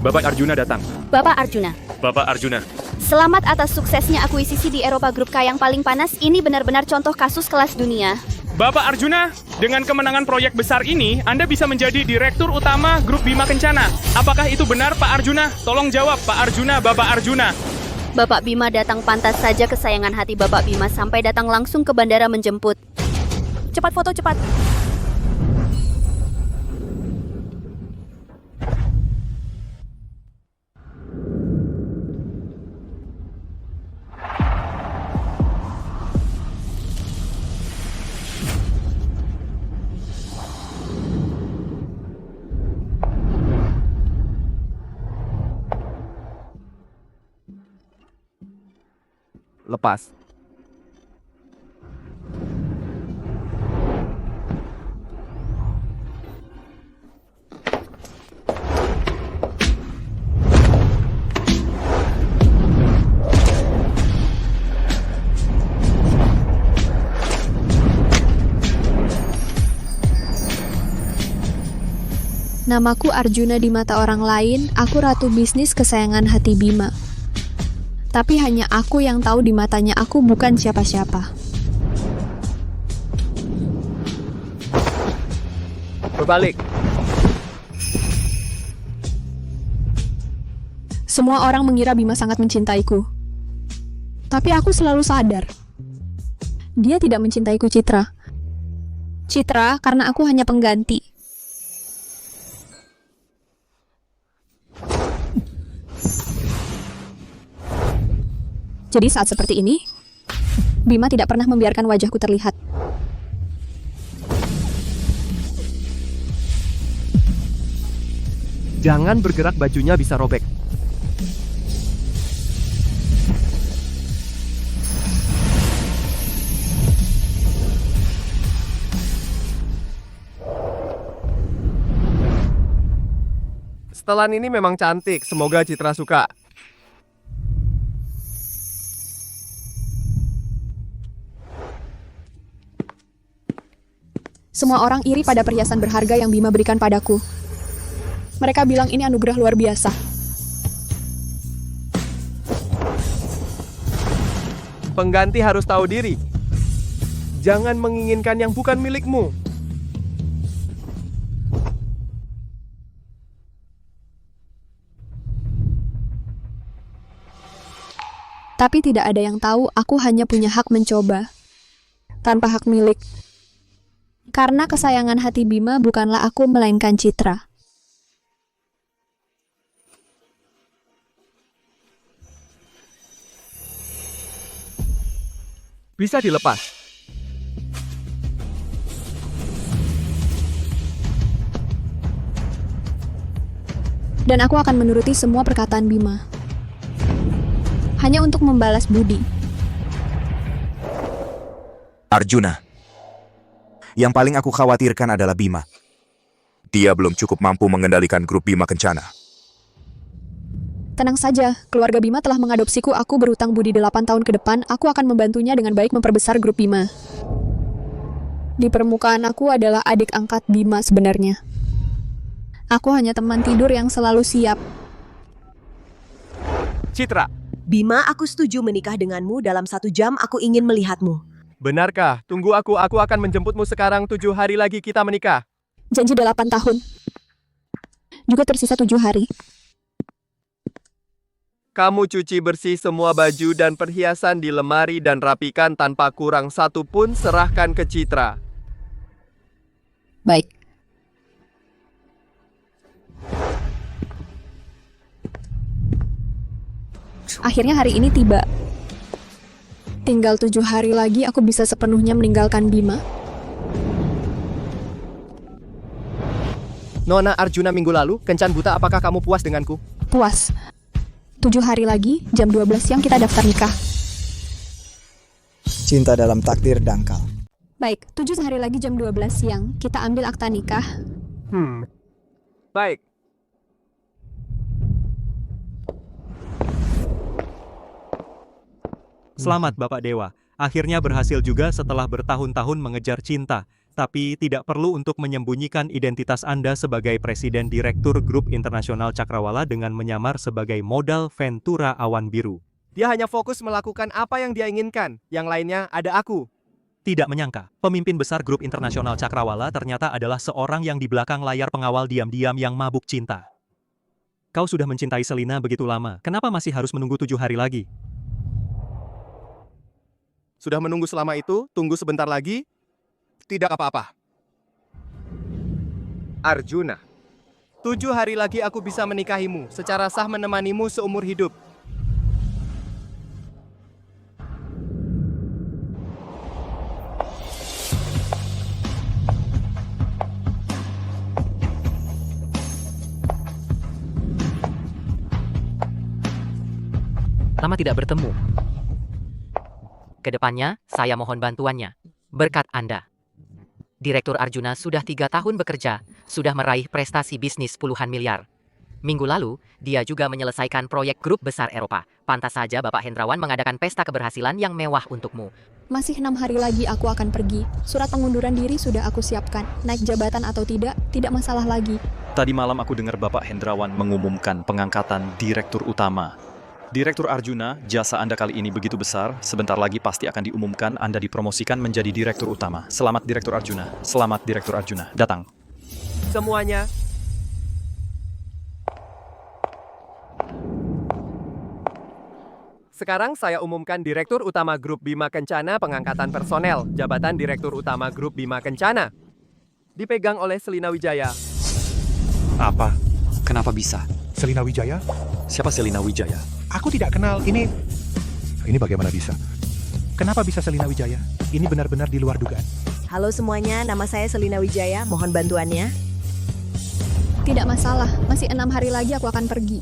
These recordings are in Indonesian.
Bapak Arjuna datang. Bapak Arjuna, Bapak Arjuna. selamat atas suksesnya akuisisi di Eropa Grup K yang paling panas. Ini benar-benar contoh kasus kelas dunia. Bapak Arjuna, dengan kemenangan proyek besar ini, Anda bisa menjadi Direktur Utama Grup Bima Kencana. Apakah itu benar, Pak Arjuna? Tolong jawab, Pak Arjuna, Bapak Arjuna. Bapak Bima datang, pantas saja kesayangan hati Bapak Bima sampai datang langsung ke bandara menjemput. Cepat foto, cepat. Lepas. Namaku Arjuna di mata orang lain, aku ratu bisnis kesayangan hati Bima. Tapi hanya aku yang tahu di matanya aku bukan siapa-siapa. Berbalik. Semua orang mengira Bima sangat mencintaiku. Tapi aku selalu sadar. Dia tidak mencintaiku Citra. Citra karena aku hanya pengganti. Jadi saat seperti ini, Bima tidak pernah membiarkan wajahku terlihat. Jangan bergerak, bajunya bisa robek. Setelan ini memang cantik, semoga Citra suka. Semua orang iri pada perhiasan berharga yang Bima berikan padaku. Mereka bilang ini anugerah luar biasa. Pengganti harus tahu diri. Jangan menginginkan yang bukan milikmu. Tapi tidak ada yang tahu aku hanya punya hak mencoba. Tanpa hak milik. Karena kesayangan hati Bima bukanlah aku melainkan Citra. Bisa dilepas. Dan aku akan menuruti semua perkataan Bima. Hanya untuk membalas budi. Arjuna. Yang paling aku khawatirkan adalah Bima. Dia belum cukup mampu mengendalikan grup Bima Kencana. Tenang saja, keluarga Bima telah mengadopsiku. Aku berutang budi 8 tahun ke depan. Aku akan membantunya dengan baik memperbesar grup Bima. Di permukaan aku adalah adik angkat Bima sebenarnya. Aku hanya teman tidur yang selalu siap. Citra, Bima, aku setuju menikah denganmu. Dalam 1 jam aku ingin melihatmu. benarkah? Tunggu aku akan menjemputmu sekarang. 7 hari lagi kita menikah. Janji 8 tahun. Juga tersisa 7 hari. Kamu cuci bersih semua baju dan perhiasan di lemari dan rapikan tanpa kurang satu pun, serahkan ke Citra. Baik. Akhirnya hari ini tiba. Tinggal 7 hari lagi aku bisa sepenuhnya meninggalkan Bima. Nona Arjuna minggu lalu, kencan buta, apakah kamu puas denganku? Puas. 7 hari lagi, jam 12 siang kita daftar nikah. Cinta dalam takdir dangkal. Baik, 7 hari lagi jam 12 siang, kita ambil akta nikah. Baik. Selamat Bapak Dewa, akhirnya berhasil juga setelah bertahun-tahun mengejar cinta. Tapi tidak perlu untuk menyembunyikan identitas Anda sebagai Presiden Direktur Grup Internasional Cakrawala dengan menyamar sebagai modal Ventura Awan Biru. Dia hanya fokus melakukan apa yang dia inginkan. Yang lainnya ada aku. Tidak menyangka, pemimpin besar Grup Internasional Cakrawala ternyata adalah seorang yang di belakang layar pengawal diam-diam yang mabuk cinta. Kau sudah mencintai Selina begitu lama, kenapa masih harus menunggu 7 hari lagi? Sudah menunggu selama itu, tunggu sebentar lagi. Tidak apa-apa. Arjuna. 7 hari lagi aku bisa menikahimu, secara sah menemanimu seumur hidup. Lama tidak bertemu. Kedepannya, saya mohon bantuannya. Berkat Anda. Direktur Arjuna sudah 3 tahun bekerja, sudah meraih prestasi bisnis puluhan miliar. Minggu lalu, dia juga menyelesaikan proyek grup besar Eropa. Pantas saja Bapak Hendrawan mengadakan pesta keberhasilan yang mewah untukmu. Masih 6 hari lagi aku akan pergi. Surat pengunduran diri sudah aku siapkan. Naik jabatan atau tidak masalah lagi. Tadi malam aku dengar Bapak Hendrawan mengumumkan pengangkatan Direktur Utama. Direktur Arjuna, jasa Anda kali ini begitu besar, sebentar lagi pasti akan diumumkan Anda dipromosikan menjadi Direktur Utama. Selamat Direktur Arjuna, selamat Direktur Arjuna, datang. Semuanya. Sekarang saya umumkan Direktur Utama Grup Bima Kencana pengangkatan personel, jabatan Direktur Utama Grup Bima Kencana. Dipegang oleh Selina Wijaya. Apa? Kenapa bisa? Selina Wijaya? Siapa Selina Wijaya? Aku tidak kenal. Ini bagaimana bisa? Kenapa bisa Selina Wijaya? Ini benar-benar di luar dugaan. Halo semuanya, nama saya Selina Wijaya, mohon bantuannya. Tidak masalah, masih 6 hari lagi aku akan pergi.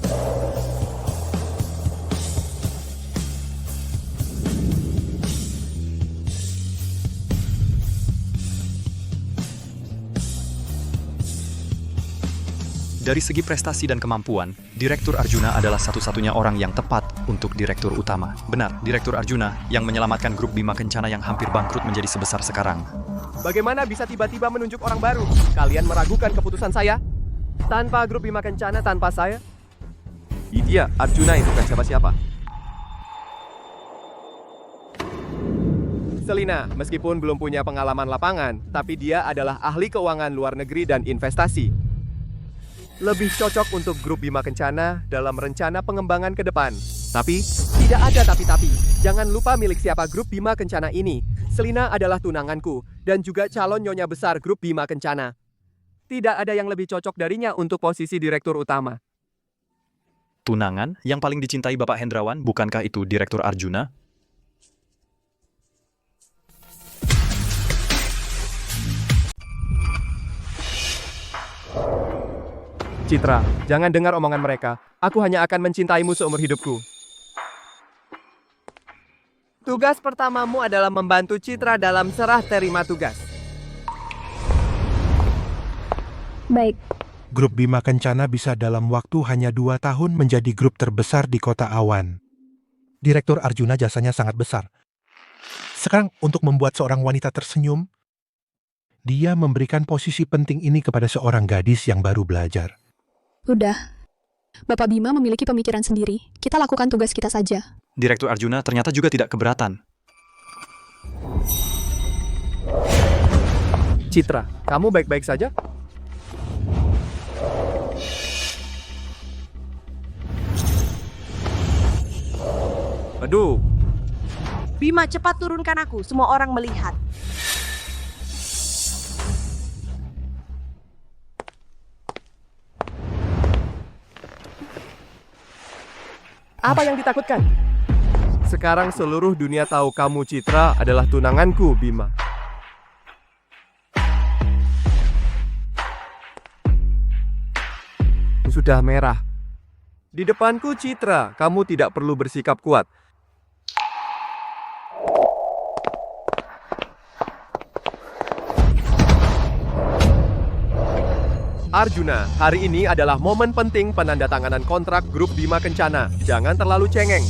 Dari segi prestasi dan kemampuan, Direktur Arjuna adalah satu-satunya orang yang tepat untuk Direktur Utama. Benar, Direktur Arjuna yang menyelamatkan grup Bima Kencana yang hampir bangkrut menjadi sebesar sekarang. Bagaimana bisa tiba-tiba menunjuk orang baru? Kalian meragukan keputusan saya? Tanpa grup Bima Kencana, tanpa saya? Iya, Arjuna itu kan siapa-siapa. Selina, meskipun belum punya pengalaman lapangan, tapi dia adalah ahli keuangan luar negeri dan investasi. Lebih cocok untuk grup Bima Kencana dalam rencana pengembangan ke depan. Tapi, tidak ada tapi-tapi. Jangan lupa milik siapa grup Bima Kencana ini. Selina adalah tunanganku dan juga calon nyonya besar grup Bima Kencana. Tidak ada yang lebih cocok darinya untuk posisi Direktur Utama. Tunangan yang paling dicintai Bapak Hendrawan, bukankah itu Direktur Arjuna? Citra, jangan dengar omongan mereka. Aku hanya akan mencintaimu seumur hidupku. Tugas pertamamu adalah membantu Citra dalam serah terima tugas. Baik. Grup Bima Kencana bisa dalam waktu hanya 2 tahun menjadi grup terbesar di Kota Awan. Direktur Arjuna jasanya sangat besar. Sekarang untuk membuat seorang wanita tersenyum, dia memberikan posisi penting ini kepada seorang gadis yang baru belajar. Udah. Bapak Bima memiliki pemikiran sendiri. Kita lakukan tugas kita saja. Direktur Arjuna ternyata juga tidak keberatan. Citra, kamu baik-baik saja? Aduh. Bima, cepat turunkan aku, semua orang melihat. Apa yang ditakutkan? Sekarang seluruh dunia tahu kamu, Citra, adalah tunanganku, Bima. Sudah merah. Di depanku, Citra, kamu tidak perlu bersikap kuat. Arjuna, hari ini adalah momen penting penandatanganan kontrak grup Bima Kencana. Jangan terlalu cengeng.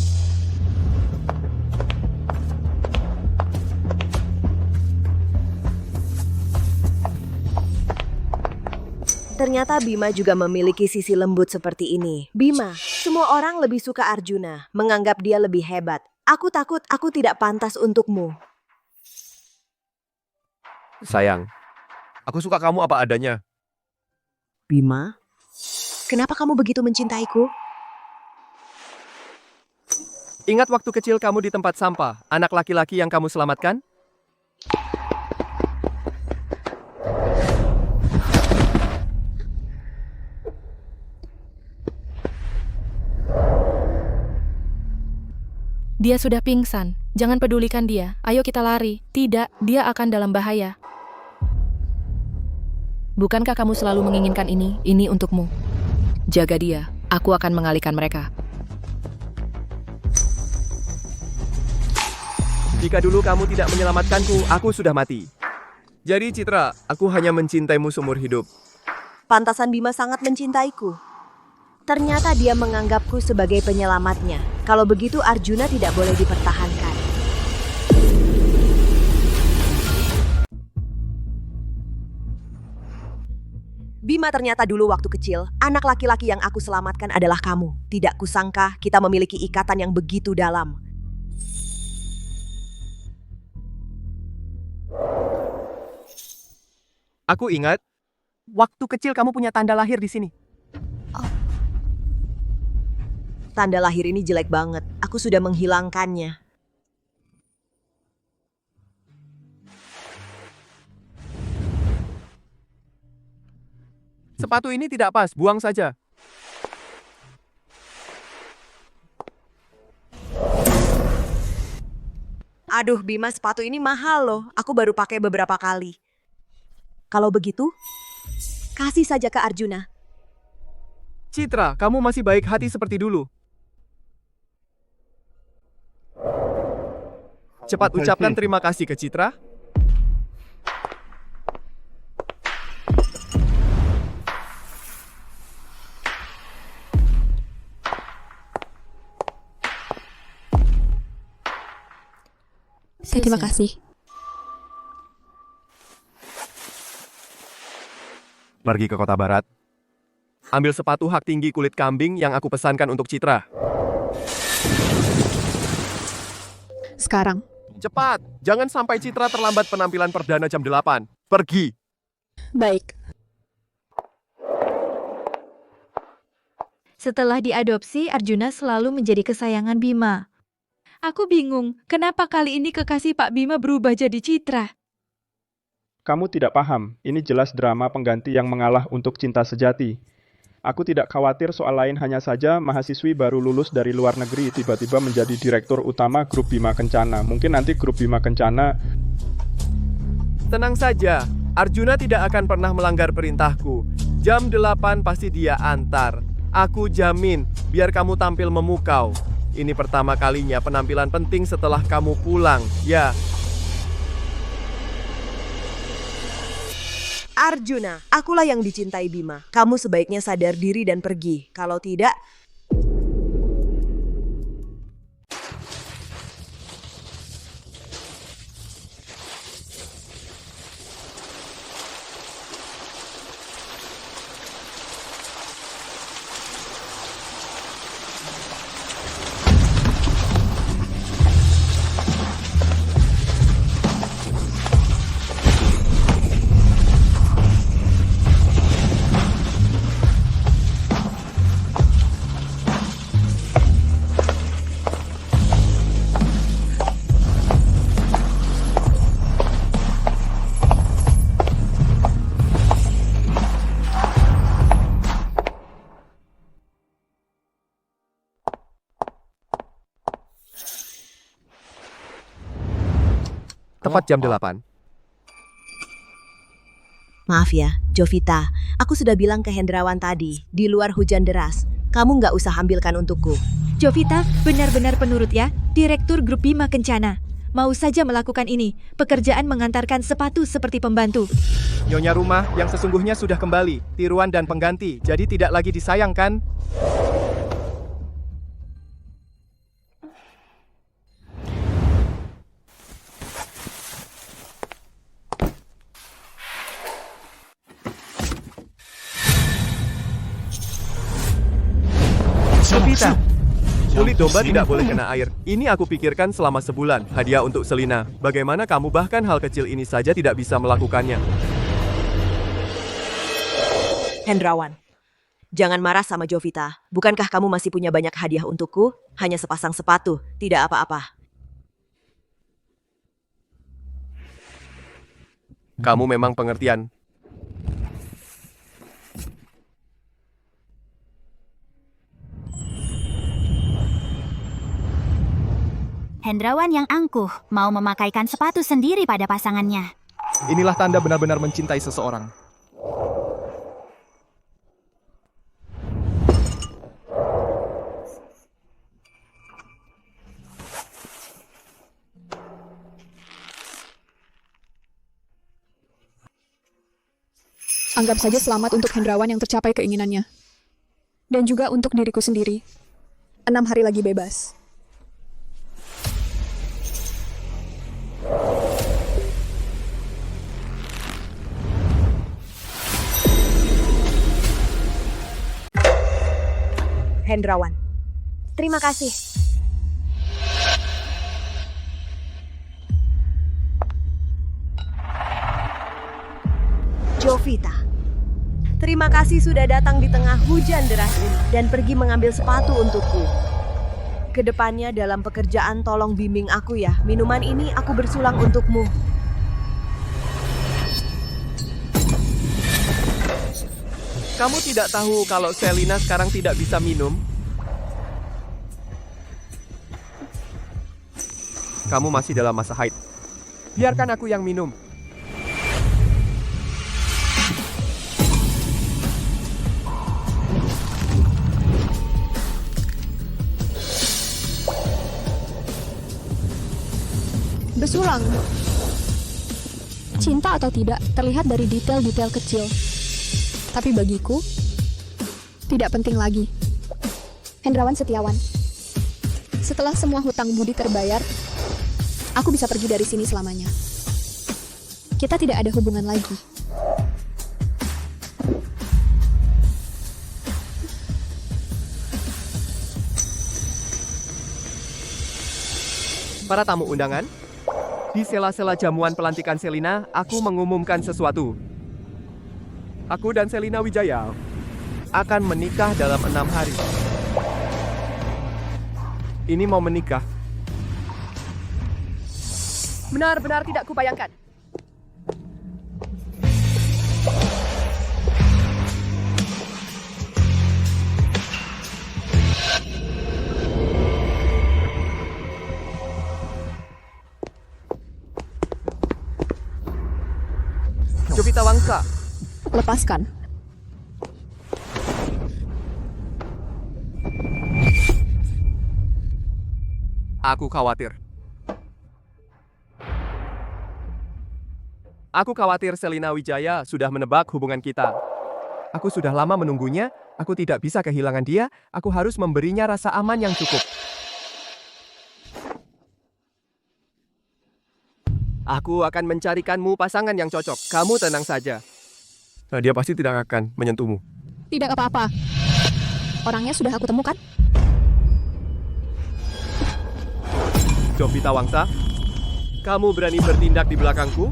Ternyata Bima juga memiliki sisi lembut seperti ini. Bima, semua orang lebih suka Arjuna, menganggap dia lebih hebat. Aku takut aku tidak pantas untukmu. Sayang, aku suka kamu apa adanya. Bima, kenapa kamu begitu mencintaiku? Ingat waktu kecil kamu di tempat sampah, anak laki-laki yang kamu selamatkan? Dia sudah pingsan. Jangan pedulikan dia. Ayo kita lari. Tidak, dia akan dalam bahaya. Bukankah kamu selalu menginginkan ini? Ini untukmu. Jaga dia. Aku akan mengalihkan mereka. Jika dulu kamu tidak menyelamatkanku, aku sudah mati. Jadi Citra, aku hanya mencintaimu seumur hidup. Pantasan Bima sangat mencintaiku. Ternyata dia menganggapku sebagai penyelamatnya. Kalau begitu Arjuna tidak boleh dipertahankan. Bima, ternyata dulu waktu kecil, anak laki-laki yang aku selamatkan adalah kamu. Tidak kusangka kita memiliki ikatan yang begitu dalam. Aku ingat, waktu kecil kamu punya tanda lahir di sini. Tanda lahir ini jelek banget. Aku sudah menghilangkannya. Sepatu ini tidak pas, buang saja. Aduh, Bima, sepatu ini mahal loh. Aku baru pakai beberapa kali. Kalau begitu, kasih saja ke Arjuna. Citra, kamu masih baik hati seperti dulu. Cepat ucapkan terima kasih ke Citra. Terima kasih. Pergi ke kota barat. Ambil sepatu hak tinggi kulit kambing yang aku pesankan untuk Citra. Sekarang. Cepat, jangan sampai Citra terlambat penampilan perdana jam 8. Pergi. Baik. Setelah diadopsi, Arjuna selalu menjadi kesayangan Bima. Aku bingung, kenapa kali ini kekasih Pak Bima berubah jadi Citra? Kamu tidak paham, ini jelas drama pengganti yang mengalah untuk cinta sejati. Aku tidak khawatir soal lain, hanya saja mahasiswi baru lulus dari luar negeri tiba-tiba menjadi direktur utama grup Bima Kencana. Mungkin nanti grup Bima Kencana... Tenang saja, Arjuna tidak akan pernah melanggar perintahku. Jam 8 pasti dia antar. Aku jamin, biar kamu tampil memukau. Ini pertama kalinya penampilan penting setelah kamu pulang, ya. Arjuna, akulah yang dicintai Bima. Kamu sebaiknya sadar diri dan pergi. Kalau tidak... Tepat jam 8. Maaf ya, Jovita. Aku sudah bilang ke Hendrawan tadi, di luar hujan deras. Kamu nggak usah ambilkan untukku. Jovita benar-benar penurut ya, Direktur Grup Bima Kencana. Mau saja melakukan ini, pekerjaan mengantarkan sepatu seperti pembantu. Nyonya rumah yang sesungguhnya sudah kembali, tiruan dan pengganti, jadi tidak lagi disayangkan. Jovita. Kulit domba tidak boleh kena air. Ini aku pikirkan selama sebulan. Hadiah untuk Selina. Bagaimana kamu bahkan hal kecil ini saja tidak bisa melakukannya? Hendrawan, jangan marah sama Jovita. Bukankah kamu masih punya banyak hadiah untukku? Hanya sepasang sepatu, tidak apa-apa. Kamu memang pengertian. Hendrawan yang angkuh mau memakaikan sepatu sendiri pada pasangannya. Inilah tanda benar-benar mencintai seseorang. Anggap saja selamat untuk Hendrawan yang tercapai keinginannya. Dan juga untuk diriku sendiri. 6 hari lagi bebas. Hendrawan, terima kasih. Jovita, terima kasih sudah datang di tengah hujan deras ini dan pergi mengambil sepatu untukku. Kedepannya dalam pekerjaan tolong bimbing aku ya. Minuman ini aku bersulang untukmu. Kamu tidak tahu kalau Selina sekarang tidak bisa minum? Kamu masih dalam masa haid. Biarkan aku yang minum. Besulang. Cinta atau tidak terlihat dari detail-detail kecil. Tapi bagiku, tidak penting lagi. Hendrawan Setiawan. Setelah semua hutang budi terbayar, aku bisa pergi dari sini selamanya. Kita tidak ada hubungan lagi. Para tamu undangan, di sela-sela jamuan pelantikan Selina, aku mengumumkan sesuatu. Aku dan Selina Wijaya akan menikah dalam 6 hari. Ini mau menikah. Benar-benar tidak kubayangkan. Jovita Wangsa. Lepaskan. Aku khawatir. Aku khawatir Selina Wijaya sudah menebak hubungan kita. Aku sudah lama menunggunya, aku tidak bisa kehilangan dia, aku harus memberinya rasa aman yang cukup. Aku akan mencarikanmu pasangan yang cocok. Kamu tenang saja. Dia pasti tidak akan menyentuhmu. Tidak apa-apa. Orangnya sudah aku temukan. Jovita Wangsa, kamu berani bertindak di belakangku?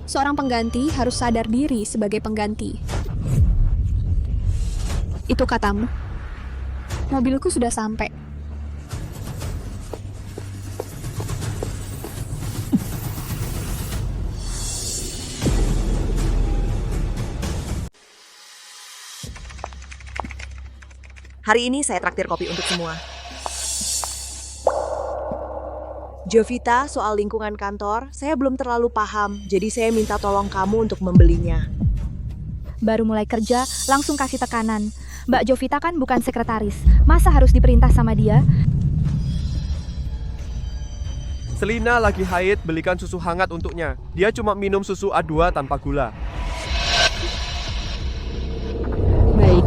Seorang pengganti harus sadar diri sebagai pengganti. Itu katamu. Mobilku sudah sampai. Hari ini saya traktir kopi untuk semua. Jovita, soal lingkungan kantor, saya belum terlalu paham, jadi saya minta tolong kamu untuk membelinya. Baru mulai kerja, langsung kasih tekanan. Mbak Jovita kan bukan sekretaris, masa harus diperintah sama dia? Selina lagi haid, belikan susu hangat untuknya. Dia cuma minum susu A2 tanpa gula. Baik.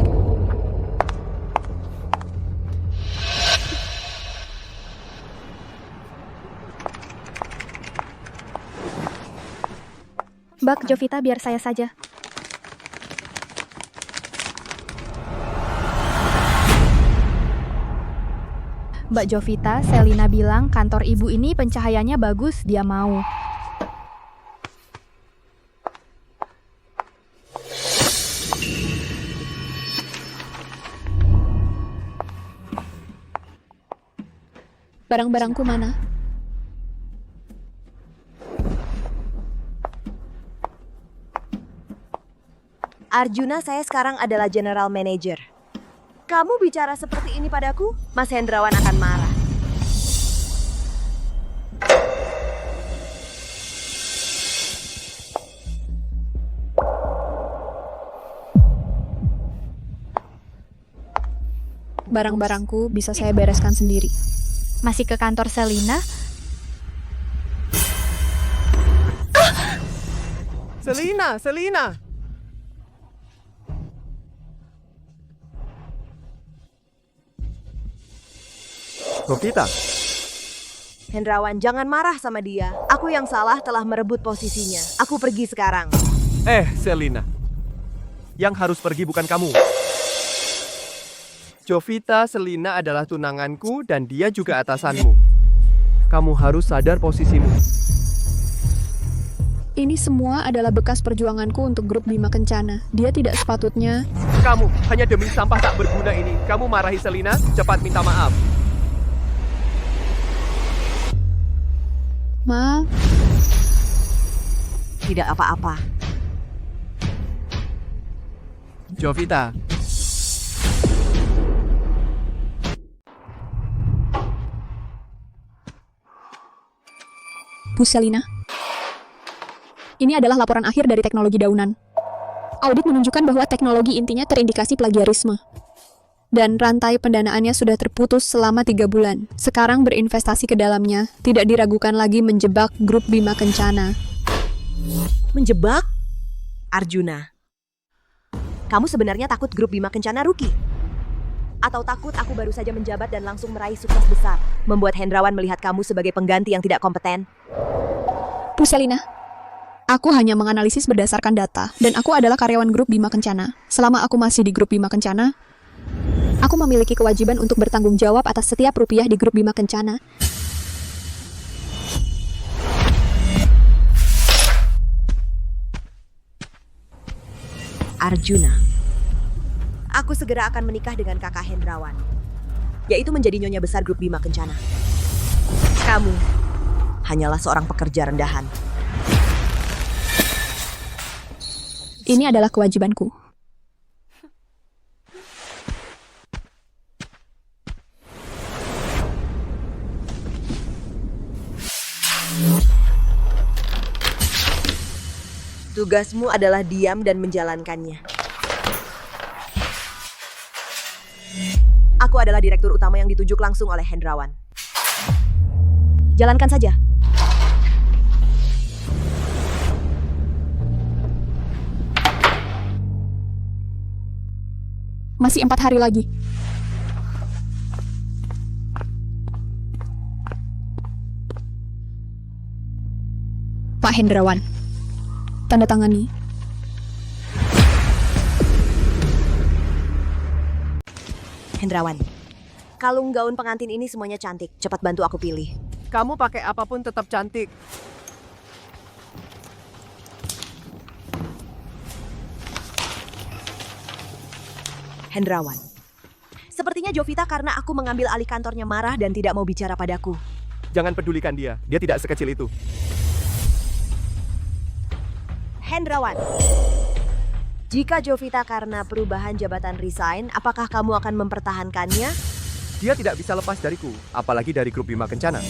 Mbak Jovita, biar saya saja. Mbak Jovita, Selina bilang kantor ibu ini pencahayanya bagus, dia mau. Barang-barangku mana? Arjuna, saya sekarang adalah General Manager. Kamu bicara seperti ini padaku, Mas Hendrawan akan marah. Barang-barangku bisa saya bereskan sendiri. Masih ke kantor Selina? Selina! Jovita, Hendrawan, jangan marah sama dia. Aku yang salah telah merebut posisinya. Aku pergi sekarang. Selina. Yang harus pergi bukan kamu. Jovita, Selina adalah tunanganku dan dia juga atasanmu. Kamu harus sadar posisimu. Ini semua adalah bekas perjuanganku untuk grup Bima Kencana. Dia tidak sepatutnya... Kamu, hanya demi sampah tak berguna ini, kamu marahi Selina? Cepat minta maaf. Ma. Tidak apa-apa. Jovita. Bu Selina. Ini adalah laporan akhir dari teknologi daunan. Audit menunjukkan bahwa teknologi intinya terindikasi plagiarisme. Dan rantai pendanaannya sudah terputus selama 3 bulan. Sekarang berinvestasi ke dalamnya, tidak diragukan lagi menjebak grup Bima Kencana. Menjebak? Arjuna. Kamu sebenarnya takut grup Bima Kencana rugi? Atau takut aku baru saja menjabat dan langsung meraih sukses besar? Membuat Hendrawan melihat kamu sebagai pengganti yang tidak kompeten? Bu Selina, aku hanya menganalisis berdasarkan data, dan aku adalah karyawan grup Bima Kencana. Selama aku masih di grup Bima Kencana, aku memiliki kewajiban untuk bertanggung jawab atas setiap rupiah di grup Bima Kencana. Arjuna, aku segera akan menikah dengan kakak Hendrawan, yaitu menjadi nyonya besar grup Bima Kencana. Kamu hanyalah seorang pekerja rendahan. Ini adalah kewajibanku. Tugasmu adalah diam dan menjalankannya. Aku adalah direktur utama yang ditunjuk langsung oleh Hendrawan. Jalankan saja. Masih 4 hari lagi. Pak Hendrawan, tanda tangani. Hendrawan, kalung gaun pengantin ini semuanya cantik. Cepat bantu aku pilih. Kamu pakai apapun tetap cantik. Hendrawan, sepertinya Jovita karena aku mengambil alih kantornya marah dan tidak mau bicara padaku. Jangan pedulikan dia tidak sekecil itu. Hendrawan, jika Jovita karena perubahan jabatan resign, apakah kamu akan mempertahankannya? Dia tidak bisa lepas dariku, apalagi dari grup Bima Kencana.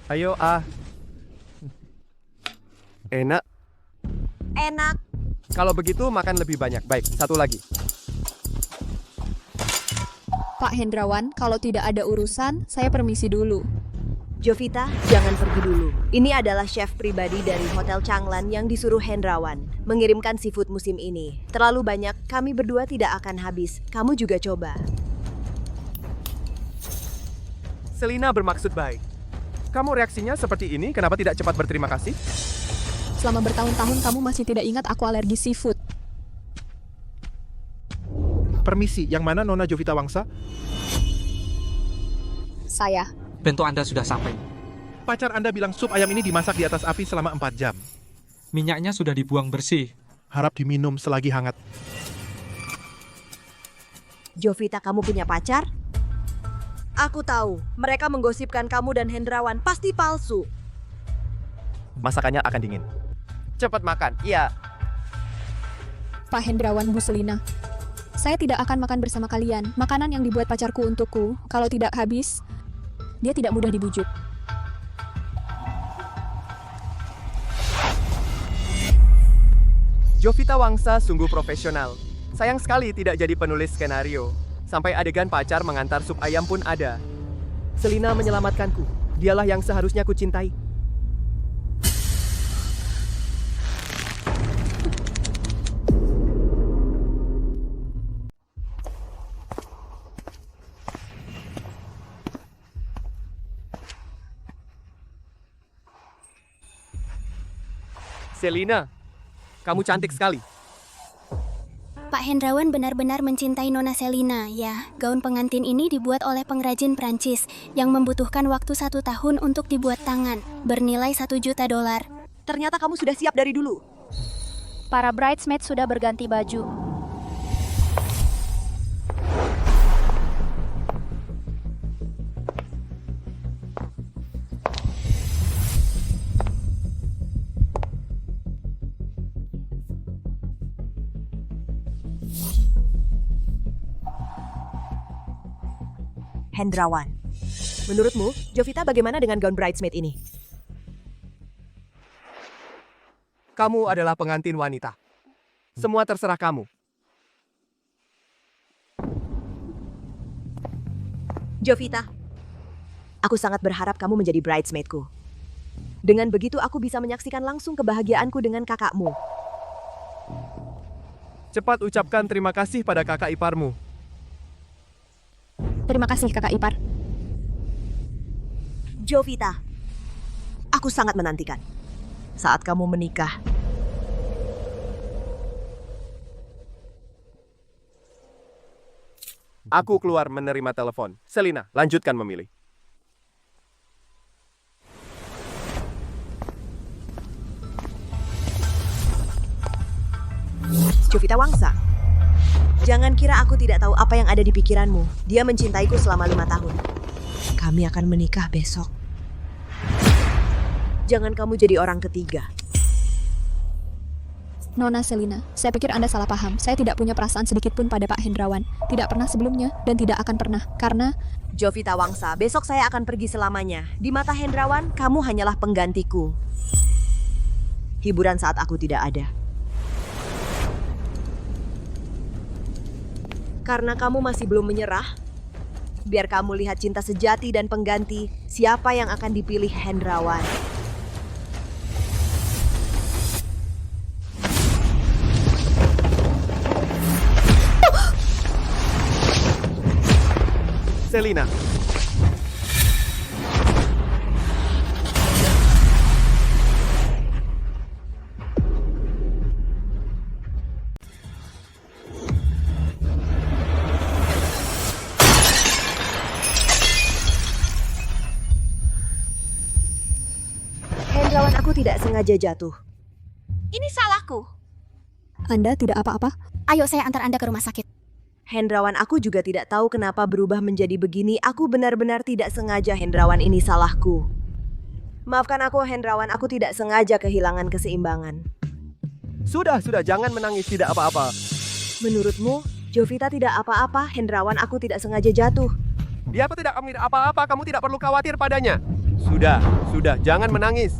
Ayo, Enak. Enak. Kalau begitu makan lebih banyak. Baik, satu lagi. Pak Hendrawan, kalau tidak ada urusan, saya permisi dulu. Jovita, jangan pergi dulu. Ini adalah chef pribadi dari Hotel Changlan yang disuruh Hendrawan mengirimkan seafood musim ini. Terlalu banyak, kami berdua tidak akan habis. Kamu juga coba. Selina bermaksud baik. Kamu reaksinya seperti ini, kenapa tidak cepat berterima kasih? Selama bertahun-tahun kamu masih tidak ingat aku alergi seafood. Permisi, yang mana Nona Jovita Wangsa? Saya. Bento Anda sudah sampai. Pacar Anda bilang sup ayam ini dimasak di atas api selama 4 jam. Minyaknya sudah dibuang bersih. Harap diminum selagi hangat. Jovita, kamu punya pacar? Aku tahu, mereka menggosipkan kamu dan Hendrawan pasti palsu. Masakannya akan dingin. Cepat makan, iya. Pak Hendrawan, Bu Selina. Saya tidak akan makan bersama kalian. Makanan yang dibuat pacarku untukku, kalau tidak habis, dia tidak mudah dibujuk. Jovita Wangsa sungguh profesional. Sayang sekali tidak jadi penulis skenario. Sampai adegan pacar mengantar sup ayam pun ada. Selina menyelamatkanku. Dialah yang seharusnya ku cintai. Selina, kamu cantik sekali. Pak Hendrawan benar-benar mencintai Nona Selina, ya. Gaun pengantin ini dibuat oleh pengrajin Prancis yang membutuhkan waktu 1 tahun untuk dibuat tangan, bernilai $1 juta. Ternyata kamu sudah siap dari dulu. Para bridesmaid sudah berganti baju. Hendrawan, menurutmu, Jovita bagaimana dengan gaun bridesmaid ini? Kamu adalah pengantin wanita. Semua terserah kamu. Jovita, aku sangat berharap kamu menjadi bridesmaidku. Dengan begitu aku bisa menyaksikan langsung kebahagiaanku dengan kakakmu. Cepat ucapkan terima kasih pada kakak iparmu. Terima kasih, kakak ipar. Jovita, aku sangat menantikan saat kamu menikah. Aku keluar menerima telepon. Selina, lanjutkan memilih. Jovita Wangsa, jangan kira aku tidak tahu apa yang ada di pikiranmu. Dia mencintaiku selama 5 tahun. Kami akan menikah besok. Jangan kamu jadi orang ketiga. Nona Selina, saya pikir Anda salah paham. Saya tidak punya perasaan sedikit pun pada Pak Hendrawan. Tidak pernah sebelumnya dan tidak akan pernah. Karena... Jovita Wangsa, besok saya akan pergi selamanya. Di mata Hendrawan, kamu hanyalah penggantiku. Hiburan saat aku tidak ada. Karena kamu masih belum menyerah, biar kamu lihat cinta sejati dan pengganti siapa yang akan dipilih Hendrawan. Selina. Hendrawan, aku tidak sengaja jatuh. Ini salahku. Anda tidak apa-apa? Ayo saya antar Anda ke rumah sakit. Hendrawan, aku juga tidak tahu kenapa berubah menjadi begini. Aku benar-benar tidak sengaja, Hendrawan, ini salahku. Maafkan aku, Hendrawan, aku tidak sengaja kehilangan keseimbangan. Sudah, jangan menangis, tidak apa-apa. Menurutmu, Jovita tidak apa-apa, Hendrawan, aku tidak sengaja jatuh. Dia tidak apa-apa, kamu tidak perlu khawatir padanya. Sudah, jangan menangis.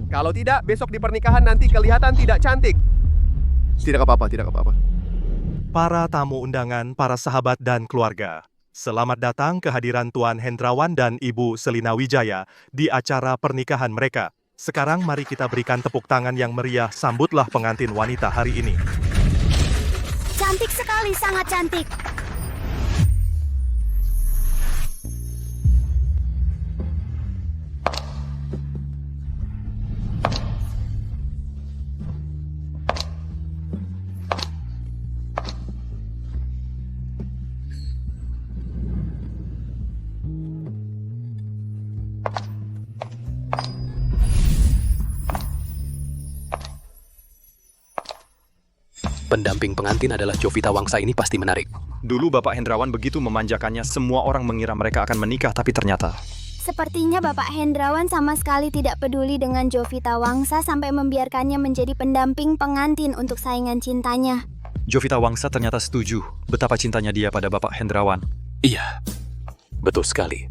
Kalau tidak, besok di pernikahan nanti kelihatan tidak cantik. Tidak apa-apa. Para tamu undangan, para sahabat dan keluarga. Selamat datang kehadiran Tuan Hendrawan dan Ibu Selina Wijaya di acara pernikahan mereka. Sekarang mari kita berikan tepuk tangan yang meriah, sambutlah pengantin wanita hari ini. Cantik sekali, sangat cantik. pendamping pengantin adalah Jovita Wangsa ini pasti menarik. Dulu Bapak Hendrawan begitu memanjakannya, semua orang mengira mereka akan menikah, tapi ternyata... Sepertinya Bapak Hendrawan sama sekali tidak peduli dengan Jovita Wangsa sampai membiarkannya menjadi pendamping pengantin untuk saingan cintanya. Jovita Wangsa ternyata setuju betapa cintanya dia pada Bapak Hendrawan. Iya, betul sekali.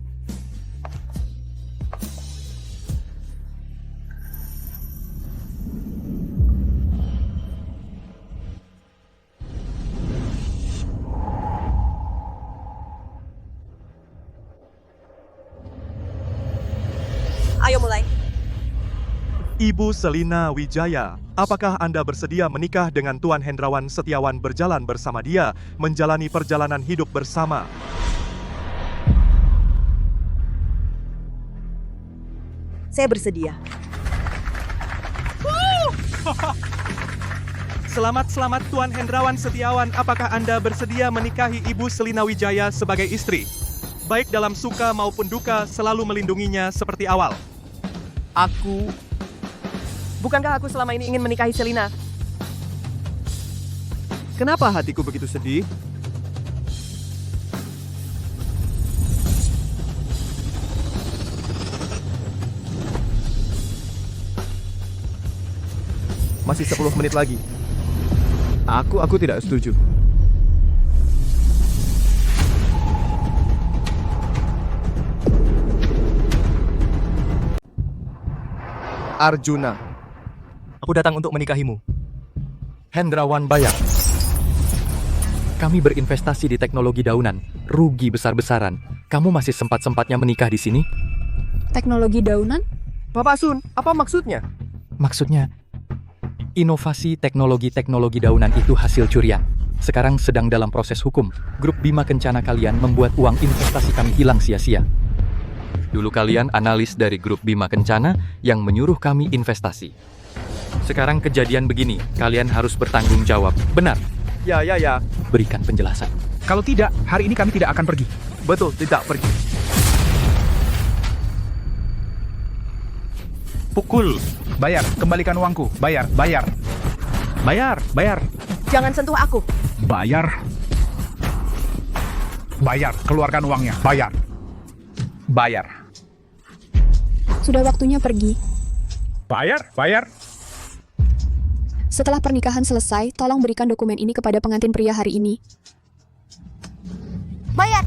Ayo mulai. Ibu Selina Wijaya, apakah Anda bersedia menikah dengan Tuan Hendrawan Setiawan berjalan bersama dia, menjalani perjalanan hidup bersama? Saya bersedia. Selamat Tuan Hendrawan Setiawan, apakah Anda bersedia menikahi Ibu Selina Wijaya sebagai istri? Baik dalam suka maupun duka, selalu melindunginya seperti awal. Bukankah aku selama ini ingin menikahi Selina? Kenapa hatiku begitu sedih? Masih 10 menit lagi. Aku tidak setuju. Arjuna. Aku datang untuk menikahimu. Hendrawan Bayar. Kami berinvestasi di teknologi daunan, rugi besar-besaran. Kamu masih sempat-sempatnya menikah di sini? Teknologi daunan? Bapak Sun, apa maksudnya? Maksudnya, inovasi teknologi daunan itu hasil curian. Sekarang sedang dalam proses hukum. Grup Bima Kencana kalian membuat uang investasi kami hilang sia-sia. Dulu kalian analis dari grup Bima Kencana yang menyuruh kami investasi. Sekarang kejadian begini, kalian harus bertanggung jawab. Benar? Ya. Berikan penjelasan. Kalau tidak, hari ini kami tidak akan pergi. Betul, tidak pergi. Pukul. Bayar, kembalikan uangku. Bayar. Jangan sentuh aku. Bayar, keluarkan uangnya. Bayar. Sudah waktunya pergi. Bayar. Setelah pernikahan selesai, tolong berikan dokumen ini kepada pengantin pria hari ini. Bayar.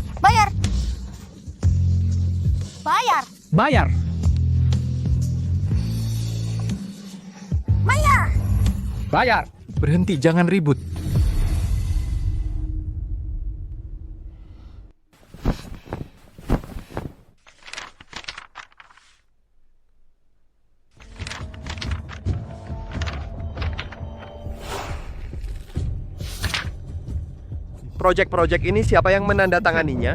Bayar. Berhenti, jangan ribut. Proyek-proyek ini siapa yang menandatanganinya?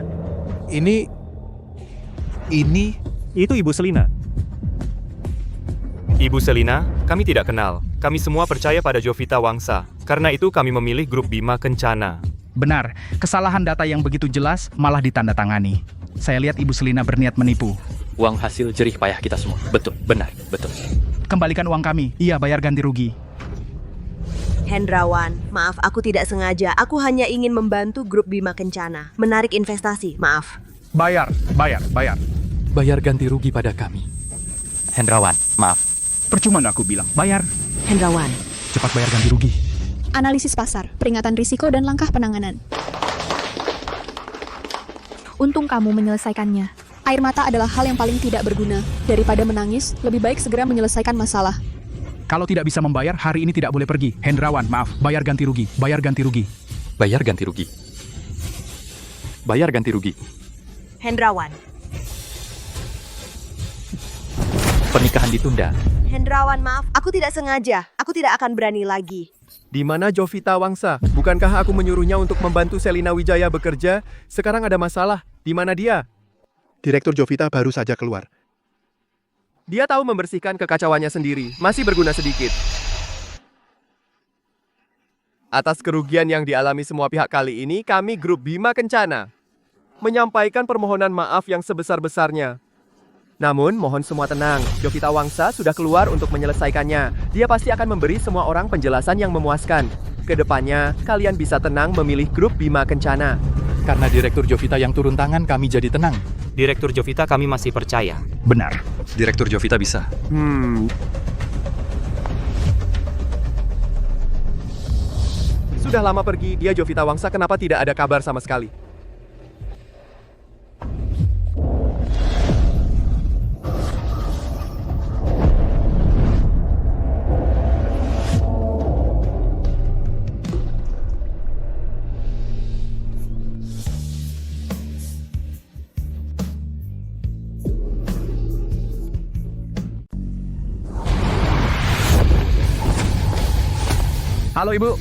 Itu Ibu Selina. Ibu Selina, kami tidak kenal. Kami semua percaya pada Jovita Wangsa. Karena itu kami memilih grup Bima Kencana. Benar, kesalahan data yang begitu jelas malah ditandatangani. Saya lihat Ibu Selina berniat menipu. Uang hasil jerih payah kita semua. Betul. Kembalikan uang kami. Iya, bayar ganti rugi. Hendrawan, maaf aku tidak sengaja. Aku hanya ingin membantu grup Bima Kencana. Menarik investasi, maaf. Bayar. Bayar ganti rugi pada kami. Hendrawan, maaf. Percuma aku bilang, bayar. Hendrawan. Cepat bayar ganti rugi. Analisis pasar, peringatan risiko, dan langkah penanganan. Untung kamu menyelesaikannya. Air mata adalah hal yang paling tidak berguna. Daripada menangis, lebih baik segera menyelesaikan masalah. Kalau tidak bisa membayar, hari ini tidak boleh pergi. Hendrawan, maaf. Bayar ganti rugi. Hendrawan. Pernikahan ditunda. Hendrawan, maaf. Aku tidak sengaja. Aku tidak akan berani lagi. Di mana Jovita Wangsa? Bukankah aku menyuruhnya untuk membantu Selina Wijaya bekerja? Sekarang ada masalah. Di mana dia? Direktur Jovita baru saja keluar. Dia tahu membersihkan kekacauannya sendiri. Masih berguna sedikit. Atas kerugian yang dialami semua pihak kali ini, kami grup Bima Kencana menyampaikan permohonan maaf yang sebesar-besarnya. Namun, mohon semua tenang. Jovita Wangsa sudah keluar untuk menyelesaikannya. Dia pasti akan memberi semua orang penjelasan yang memuaskan. Kedepannya, kalian bisa tenang memilih grup Bima Kencana. Karena Direktur Jovita yang turun tangan, kami jadi tenang. Direktur Jovita kami masih percaya. Benar. Direktur Jovita bisa. Sudah lama pergi, dia Jovita Wangsa, kenapa tidak ada kabar sama sekali? Halo Ibu.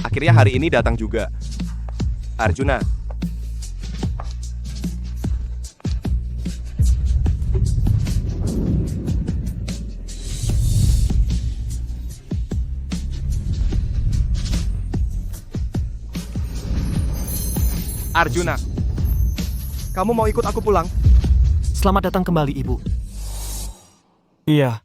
Akhirnya hari ini datang juga. Arjuna. Arjuna, kamu mau ikut aku pulang? Selamat datang kembali, Ibu. Iya.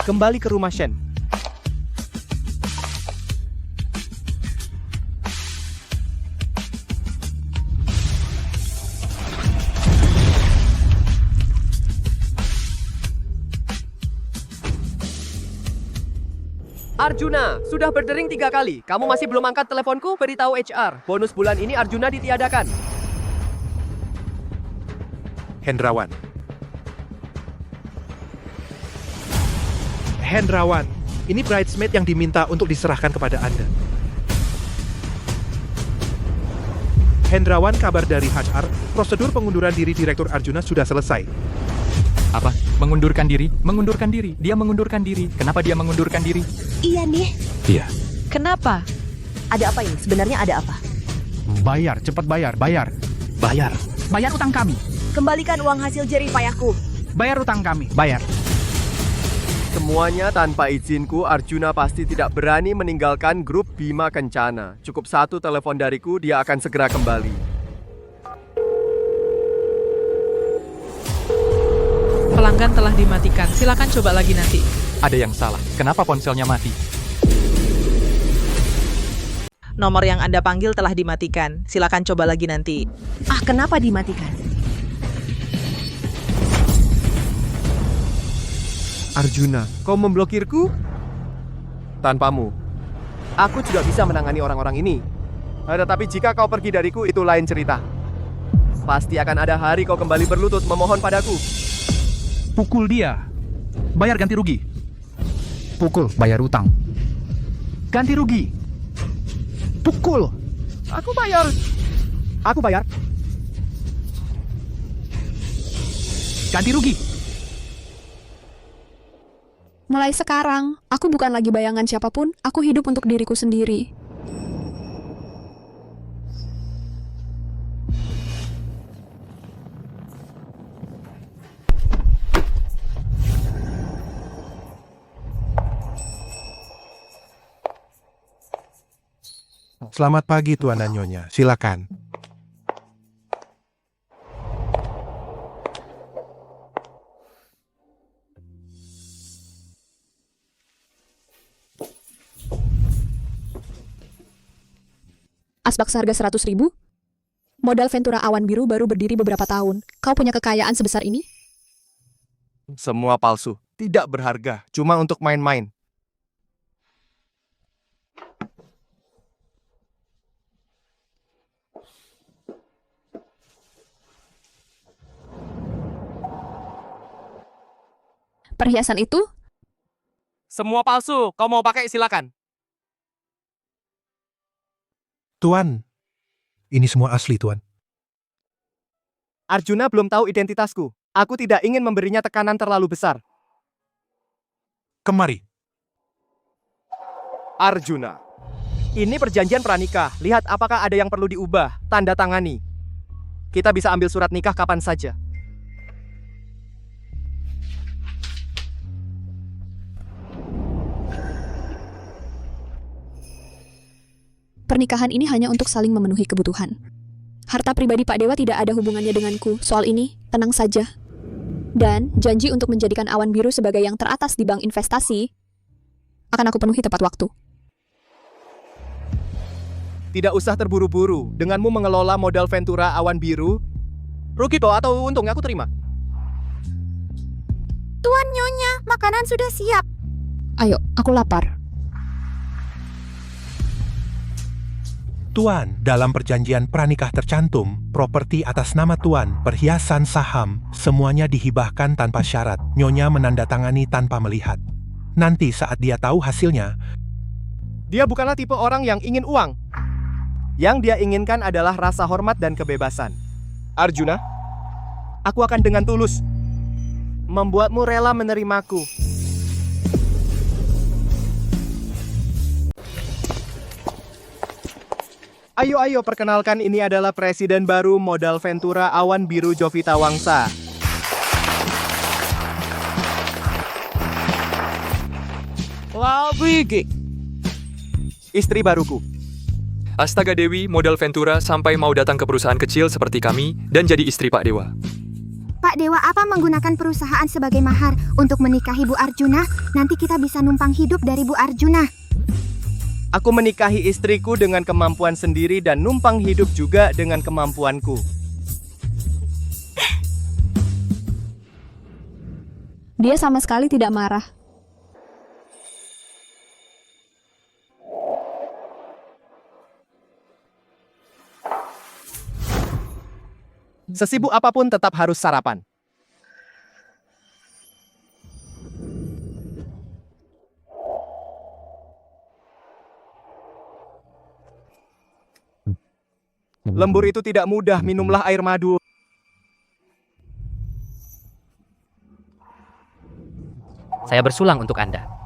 Kembali ke rumah Shen. Arjuna, sudah berdering 3 kali. Kamu masih belum angkat teleponku? Beritahu HR. Bonus bulan ini Arjuna ditiadakan. Hendrawan. Hendrawan, ini bridesmaid yang diminta untuk diserahkan kepada Anda. Hendrawan, kabar dari HR, prosedur pengunduran diri Direktur Arjuna sudah selesai. Apa? Mengundurkan diri? Mengundurkan diri? Dia mengundurkan diri. Kenapa dia mengundurkan diri? Iya nih. Iya. Kenapa? Ada apa ini? Sebenarnya ada apa? Bayar, cepat bayar, bayar. Bayar. Bayar utang kami. Kembalikan uang hasil jerih payahku. Bayar utang kami, bayar. Semuanya tanpa izinku, Arjuna pasti tidak berani meninggalkan grup Bima Kencana. Cukup 1 telepon dariku, dia akan segera kembali. Pelanggan telah dimatikan. Silakan coba lagi nanti. Ada yang salah. Kenapa ponselnya mati? Nomor yang Anda panggil telah dimatikan. Silakan coba lagi nanti. Ah, kenapa dimatikan? Arjuna, kau memblokirku? Tanpamu, aku juga bisa menangani orang-orang ini. Tetapi jika kau pergi dariku, itu lain cerita. Pasti akan ada hari kau kembali berlutut memohon padaku. Pukul dia. Bayar ganti rugi. Pukul, bayar utang. Ganti rugi. Pukul. Aku bayar. Aku bayar. Ganti rugi. Mulai sekarang, aku bukan lagi bayangan siapapun, aku hidup untuk diriku sendiri. Selamat pagi Tuan dan Nyonya, silakan. Asbak seharga 100.000? Modal Ventura Awan Biru baru berdiri beberapa tahun. Kau punya kekayaan sebesar ini? Semua palsu, tidak berharga, cuma untuk main-main. Perhiasan itu? Semua palsu, kau mau pakai silakan. Tuan, ini semua asli, Tuan. Arjuna belum tahu identitasku. Aku tidak ingin memberinya tekanan terlalu besar. Kemari. Arjuna. Ini perjanjian pranikah. Lihat apakah ada yang perlu diubah. Tanda tangani. Kita bisa ambil surat nikah kapan saja. Pernikahan ini hanya untuk saling memenuhi kebutuhan. Harta pribadi Pak Dewa tidak ada hubungannya denganku. Soal ini, tenang saja. Dan janji untuk menjadikan Awan Biru sebagai yang teratas di bank investasi akan aku penuhi tepat waktu. Tidak usah terburu-buru. Denganmu mengelola modal Ventura Awan Biru, rugi toh atau untungnya aku terima. Tuan Nyonya, makanan sudah siap. Ayo, aku lapar. Tuan, dalam perjanjian pranikah tercantum, properti atas nama Tuan, perhiasan, saham, semuanya dihibahkan tanpa syarat. Nyonya menandatangani tanpa melihat. Nanti saat dia tahu hasilnya, Dia bukanlah tipe orang yang ingin uang. Yang dia inginkan adalah rasa hormat dan kebebasan. Arjuna, aku akan dengan tulus membuatmu rela menerimaku. Ayo, perkenalkan, ini adalah presiden baru modal Ventura Awan Biru Jovita Wangsa. Istri baruku. Astaga Dewi, modal Ventura sampai mau datang ke perusahaan kecil seperti kami dan jadi istri Pak Dewa. Pak Dewa apa menggunakan perusahaan sebagai mahar untuk menikahi Bu Arjuna? Nanti kita bisa numpang hidup dari Bu Arjuna. Aku menikahi istriku dengan kemampuan sendiri dan numpang hidup juga dengan kemampuanku. Dia sama sekali tidak marah. Sesibuk apapun tetap harus sarapan. Lembur itu tidak mudah, minumlah air madu. Saya bersulang untuk Anda.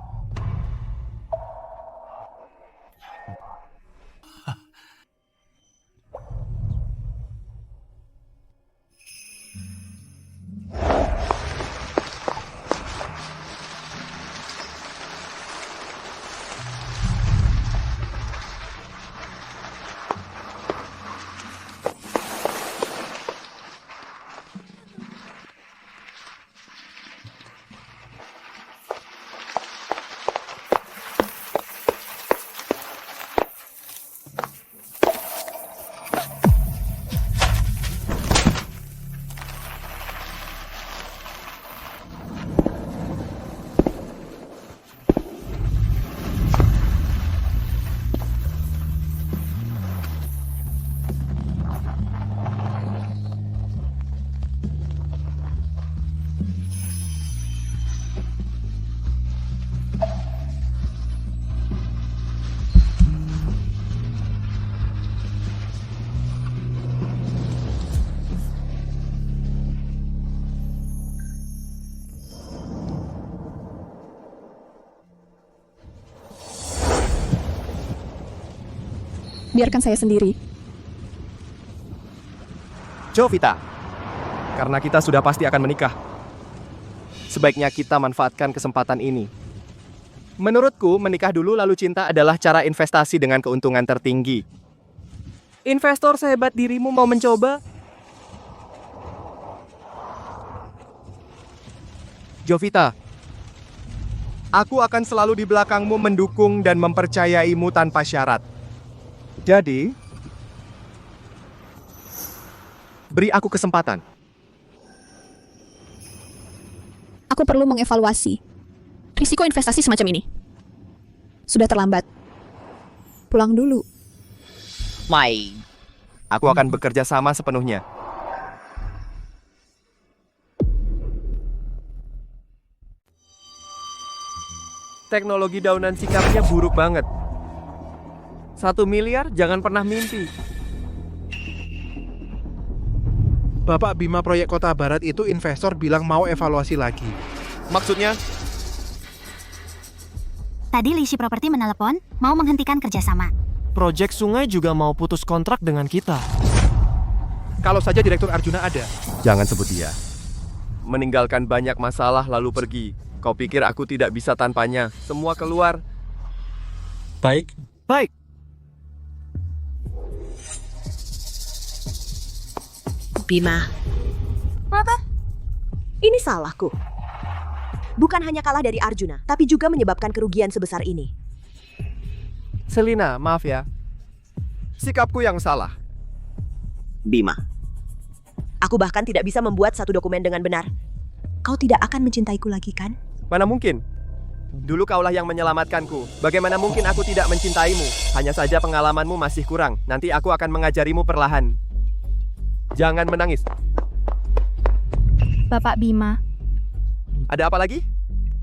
Biarkan saya sendiri. Jovita, karena kita sudah pasti akan menikah, sebaiknya kita manfaatkan kesempatan ini. Menurutku, menikah dulu lalu cinta adalah cara investasi dengan keuntungan tertinggi. Investor sehebat dirimu mau mencoba? Jovita, aku akan selalu di belakangmu mendukung dan mempercayaimu tanpa syarat. Jadi, beri aku kesempatan. Aku perlu mengevaluasi risiko investasi semacam ini. Sudah terlambat. Pulang dulu. Aku akan bekerja sama sepenuhnya. Teknologi daunan sikapnya buruk banget. 1 miliar jangan pernah mimpi. Bapak Bima Proyek Kota Barat itu investor bilang mau evaluasi lagi. Maksudnya? Tadi Lishi Property menelepon, mau menghentikan kerjasama. Proyek sungai juga mau putus kontrak dengan kita. Kalau saja Direktur Arjuna ada. Jangan sebut dia. Meninggalkan banyak masalah lalu pergi. Kau pikir aku tidak bisa tanpanya? Semua keluar. Baik. Baik. Bima. Apa? Ini salahku. Bukan hanya kalah dari Arjuna, tapi juga menyebabkan kerugian sebesar ini. Selina, maaf ya. Sikapku yang salah. Bima. Aku bahkan tidak bisa membuat satu dokumen dengan benar. Kau tidak akan mencintaiku lagi, kan? Mana mungkin? Dulu kaulah yang menyelamatkanku. Bagaimana mungkin aku tidak mencintaimu? Hanya saja pengalamanmu masih kurang. Nanti aku akan mengajarimu perlahan. Jangan menangis. Bapak Bima, Ada apa lagi?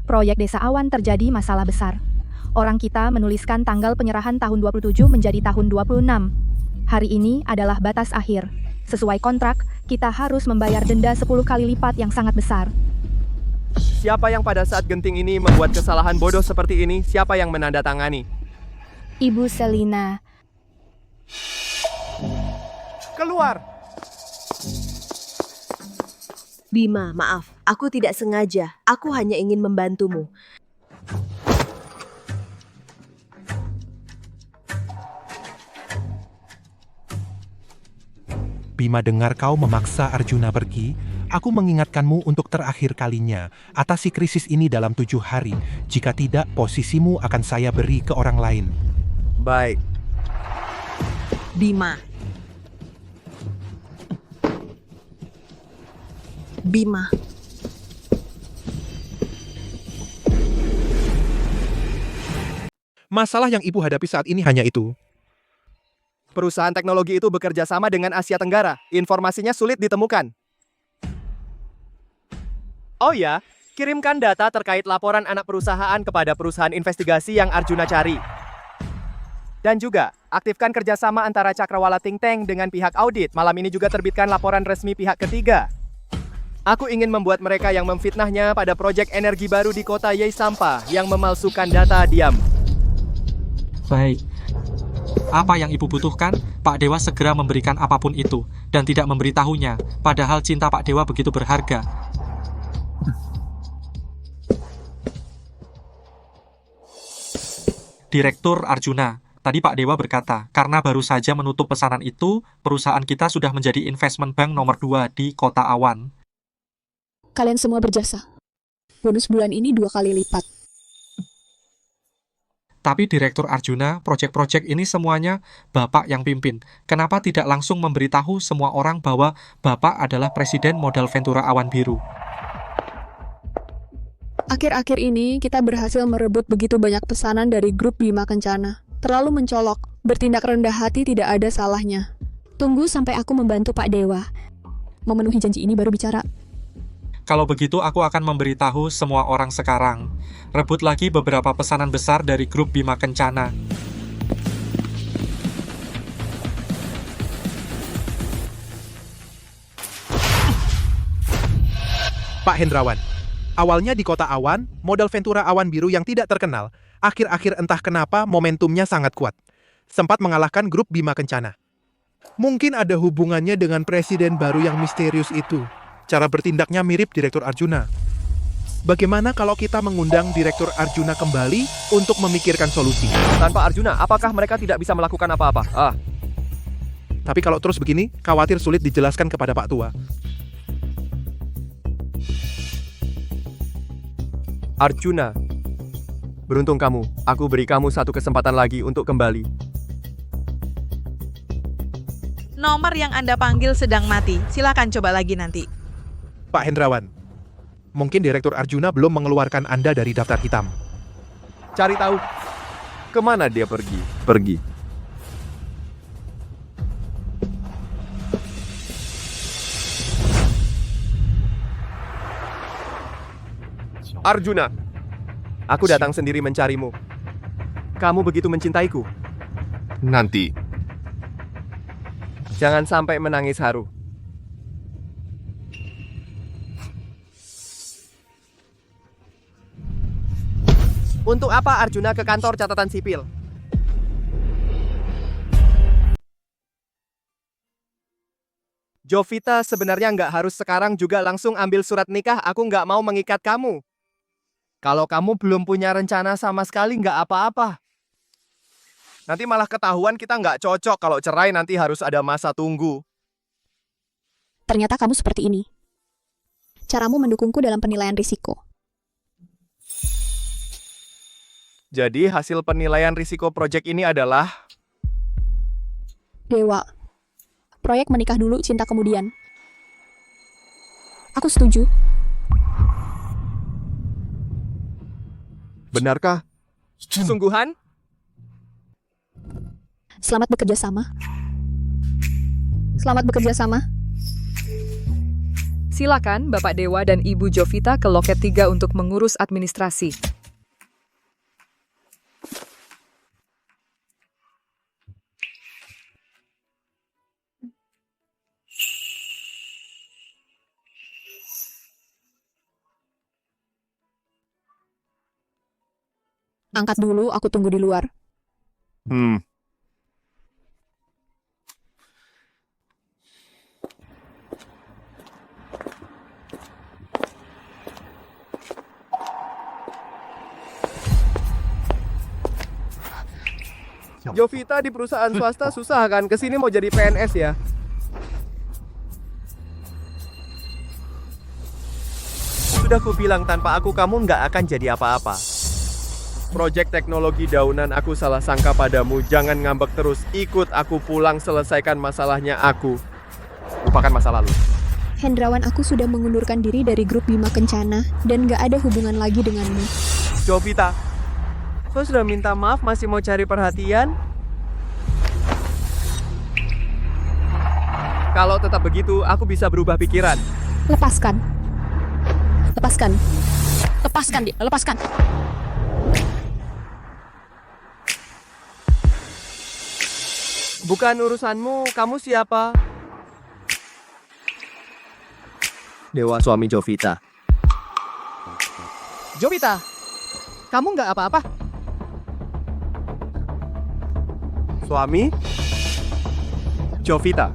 proyek Desa Awan terjadi masalah besar. Orang kita menuliskan tanggal penyerahan tahun 27 menjadi tahun 26. Hari ini adalah batas akhir. Sesuai kontrak, kita harus membayar denda 10 kali lipat yang sangat besar. Siapa yang pada saat genting ini membuat kesalahan bodoh seperti ini? Siapa yang menandatangani? Ibu Selina. Keluar! Bima, maaf. Aku tidak sengaja. Aku hanya ingin membantumu. Bima dengar kau memaksa Arjuna pergi, aku mengingatkanmu untuk terakhir kalinya. Atasi krisis ini dalam 7 hari. Jika tidak, posisimu akan saya beri ke orang lain. Baik. Bima. Bima. Masalah yang ibu hadapi saat ini hanya itu. Perusahaan teknologi itu bekerja sama dengan Asia Tenggara. Informasinya sulit ditemukan. Oh ya, kirimkan data terkait laporan anak perusahaan kepada perusahaan investigasi yang Arjuna cari. Dan juga, aktifkan kerjasama antara Cakrawala Think Tank dengan pihak audit. Malam ini juga terbitkan laporan resmi pihak ketiga. Aku ingin membuat mereka yang memfitnahnya pada proyek energi baru di kota Yesampa yang memalsukan data diam. Baik. Apa yang ibu butuhkan, Pak Dewa segera memberikan apapun itu, dan tidak memberitahunya, padahal cinta Pak Dewa begitu berharga. Direktur Arjuna, tadi Pak Dewa berkata, karena baru saja menutup pesanan itu, perusahaan kita sudah menjadi investment bank nomor 2 di Kota Awan. Kalian semua berjasa. Bonus bulan ini 2 kali lipat. Tapi Direktur Arjuna, proyek-proyek ini semuanya Bapak yang pimpin. Kenapa tidak langsung memberitahu semua orang bahwa Bapak adalah Presiden Modal Ventura Awan Biru? Akhir-akhir ini, kita berhasil merebut begitu banyak pesanan dari grup Bima Kencana. Terlalu mencolok, bertindak rendah hati tidak ada salahnya. Tunggu sampai aku membantu Pak Dewa. Memenuhi janji ini baru bicara. Kalau begitu aku akan memberitahu semua orang sekarang. Rebut lagi beberapa pesanan besar dari grup Bima Kencana. Pak Hendrawan, awalnya di Kota Awan, modal Ventura Awan Biru yang tidak terkenal, akhir-akhir entah kenapa momentumnya sangat kuat. Sempat mengalahkan grup Bima Kencana. Mungkin ada hubungannya dengan presiden baru yang misterius itu. Cara bertindaknya mirip Direktur Arjuna. Bagaimana kalau kita mengundang Direktur Arjuna kembali untuk memikirkan solusi? Tanpa Arjuna, apakah mereka tidak bisa melakukan apa-apa? Tapi kalau terus begini, khawatir sulit dijelaskan kepada Pak Tua. Arjuna, beruntung kamu. Aku beri kamu satu kesempatan lagi untuk kembali. Nomor yang Anda panggil sedang mati. Silakan coba lagi nanti. Pak Hendrawan, mungkin Direktur Arjuna belum mengeluarkan Anda dari daftar hitam. Cari tahu, kemana dia pergi? Pergi. Arjuna, aku datang sendiri mencarimu. Kamu begitu mencintaiku. Nanti. Jangan sampai menangis haru. Untuk apa Arjuna ke kantor catatan sipil? Jovita, sebenarnya nggak harus sekarang juga langsung ambil surat nikah. Aku nggak mau mengikat kamu. Kalau kamu belum punya rencana sama sekali, nggak apa-apa. Nanti malah ketahuan kita nggak cocok. Kalau cerai nanti harus ada masa tunggu. Ternyata kamu seperti ini. Caramu mendukungku dalam penilaian risiko. Jadi hasil penilaian risiko proyek ini adalah... Dewa. Proyek menikah dulu, cinta kemudian. Aku setuju. Benarkah? Sungguhan? Selamat bekerja sama. Selamat bekerja sama. Silakan Bapak Dewa dan Ibu Jovita ke loket 3 untuk mengurus administrasi. Angkat dulu, aku tunggu di luar. Jovita di perusahaan swasta susah kan? Kesini mau jadi PNS ya? Sudah kubilang tanpa aku kamu nggak akan jadi apa-apa. Proyek teknologi daunan aku salah sangka padamu. Jangan ngambek terus. Ikut aku pulang, selesaikan masalahnya aku. Lupakan masa lalu. Hendrawan, aku sudah mengundurkan diri dari grup Bima Kencana dan gak ada hubungan lagi denganmu. Jovita, kau sudah minta maaf masih mau cari perhatian? Kalau tetap begitu, aku bisa berubah pikiran. Lepaskan. Lepaskan. Lepaskan dia, lepaskan. Bukan urusanmu, kamu siapa? Dewa suami Jovita. Jovita, kamu nggak apa-apa? Suami? Jovita,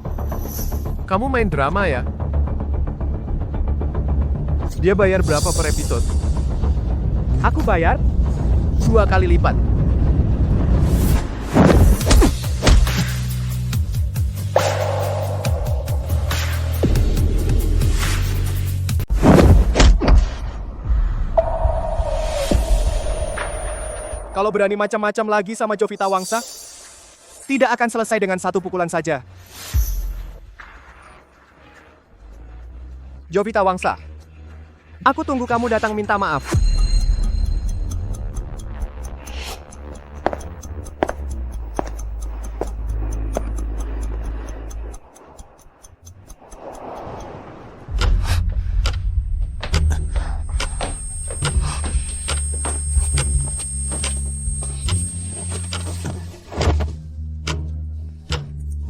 kamu main drama ya? Dia bayar berapa per episode? Aku bayar 2 kali lipat. Kalau berani macam-macam lagi sama Jovita Wangsa, tidak akan selesai dengan satu pukulan saja. Jovita Wangsa, aku tunggu kamu datang minta maaf.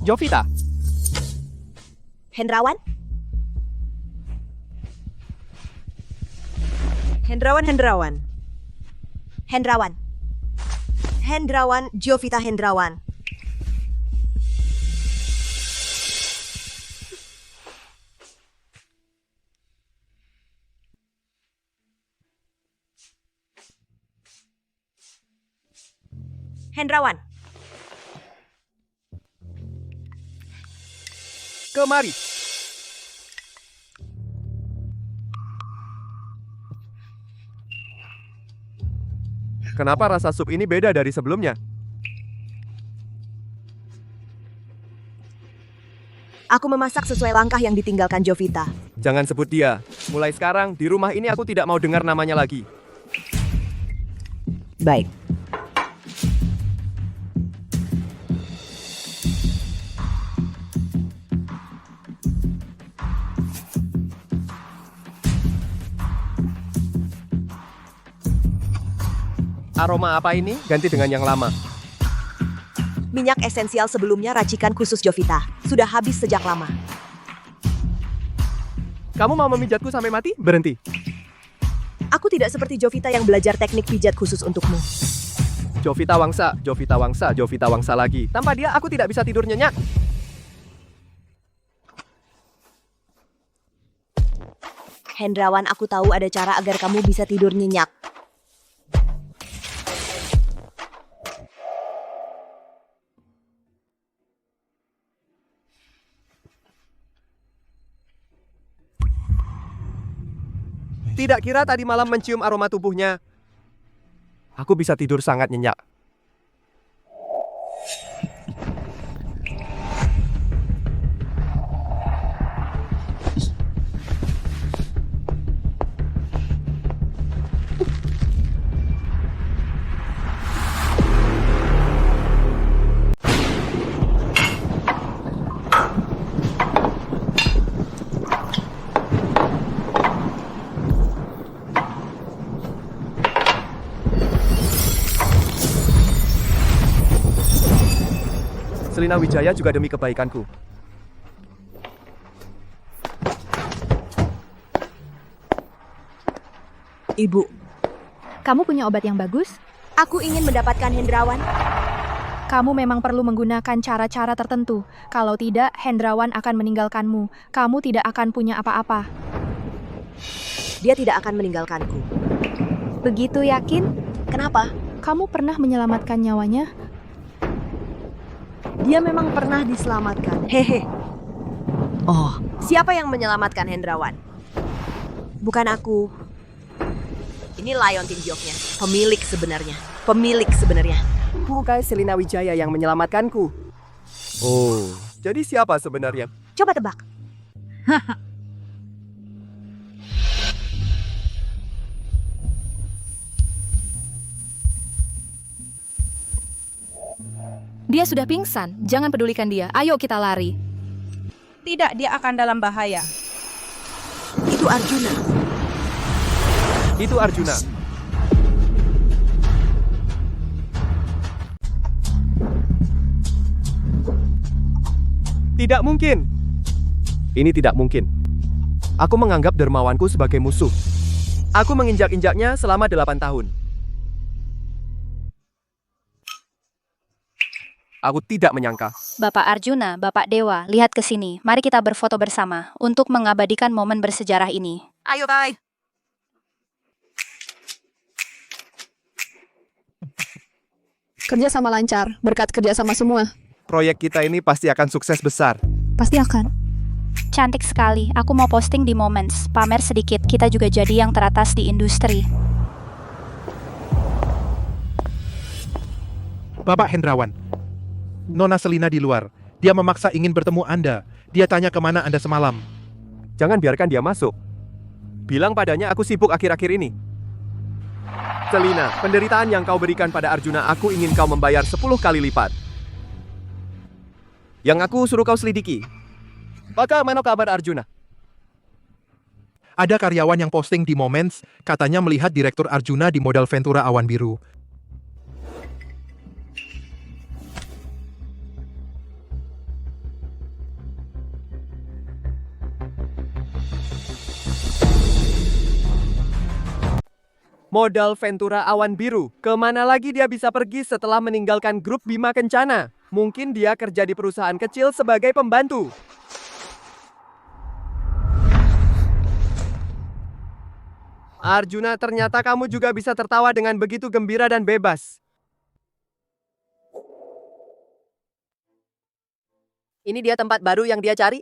Jovita. Hendrawan? Hendrawan. Hendrawan, Jovita Hendrawan. Hendrawan. Kemari. Kenapa rasa sup ini beda dari sebelumnya? Aku memasak sesuai langkah yang ditinggalkan Jovita. Jangan sebut dia. Mulai sekarang, di rumah ini aku tidak mau dengar namanya lagi. Baik. Aroma apa ini? Ganti dengan yang lama. Minyak esensial sebelumnya racikan khusus Jovita. Sudah habis sejak lama. Kamu mau memijatku sampai mati? Berhenti. Aku tidak seperti Jovita yang belajar teknik pijat khusus untukmu. Jovita Wangsa, Jovita Wangsa, Jovita Wangsa lagi. Tanpa dia aku tidak bisa tidur nyenyak. Hendrawan, aku tahu ada cara agar kamu bisa tidur nyenyak. Tidak kira tadi malam mencium aroma tubuhnya. Aku bisa tidur sangat nyenyak. Selina Wijaya juga demi kebaikanku. Ibu, Kamu punya obat yang bagus? aku ingin mendapatkan Hendrawan. Kamu memang perlu menggunakan cara-cara tertentu. Kalau tidak, Hendrawan akan meninggalkanmu. Kamu tidak akan punya apa-apa. Dia tidak akan meninggalkanku. Begitu yakin? Kenapa? Kamu pernah menyelamatkan nyawanya? Dia memang pernah diselamatkan. Hehe. Oh, siapa yang menyelamatkan Hendrawan? Bukan aku. Ini Lion Tinjoknya, pemilik sebenarnya. Pemilik sebenarnya. Bukan Selina Wijaya yang menyelamatkanku. Oh, jadi siapa sebenarnya? Coba tebak. Dia sudah pingsan, jangan pedulikan dia. Ayo kita lari. Tidak, dia akan dalam bahaya. Itu Arjuna. Itu Arjuna. Tidak mungkin. Ini tidak mungkin. Aku menganggap dermawanku sebagai musuh. Aku menginjak-injaknya selama 8 tahun. Aku tidak menyangka. Bapak Arjuna, Bapak Dewa, lihat ke sini. Mari kita berfoto bersama untuk mengabadikan momen bersejarah ini. Ayo, bye. Kerja sama lancar, berkat kerja sama semua. Proyek kita ini pasti akan sukses besar. Pasti akan. Cantik sekali. Aku mau posting di Moments. Pamer sedikit, kita juga jadi yang teratas di industri. Bapak Hendrawan, Nona Selina di luar. Dia memaksa ingin bertemu Anda. Dia tanya kemana Anda semalam. Jangan biarkan dia masuk. Bilang padanya aku sibuk akhir-akhir ini. Selina, penderitaan yang kau berikan pada Arjuna, aku ingin kau membayar 10 kali lipat. Yang aku suruh kau selidiki. Bagaimana kabar Arjuna? Ada karyawan yang posting di Moments, katanya melihat Direktur Arjuna di modal Ventura Awan Biru. Modal Ventura Awan Biru. Kemana lagi dia bisa pergi setelah meninggalkan grup Bima Kencana? Mungkin dia kerja di perusahaan kecil sebagai pembantu. Arjuna, ternyata kamu juga bisa tertawa dengan begitu gembira dan bebas. Ini dia tempat baru yang dia cari?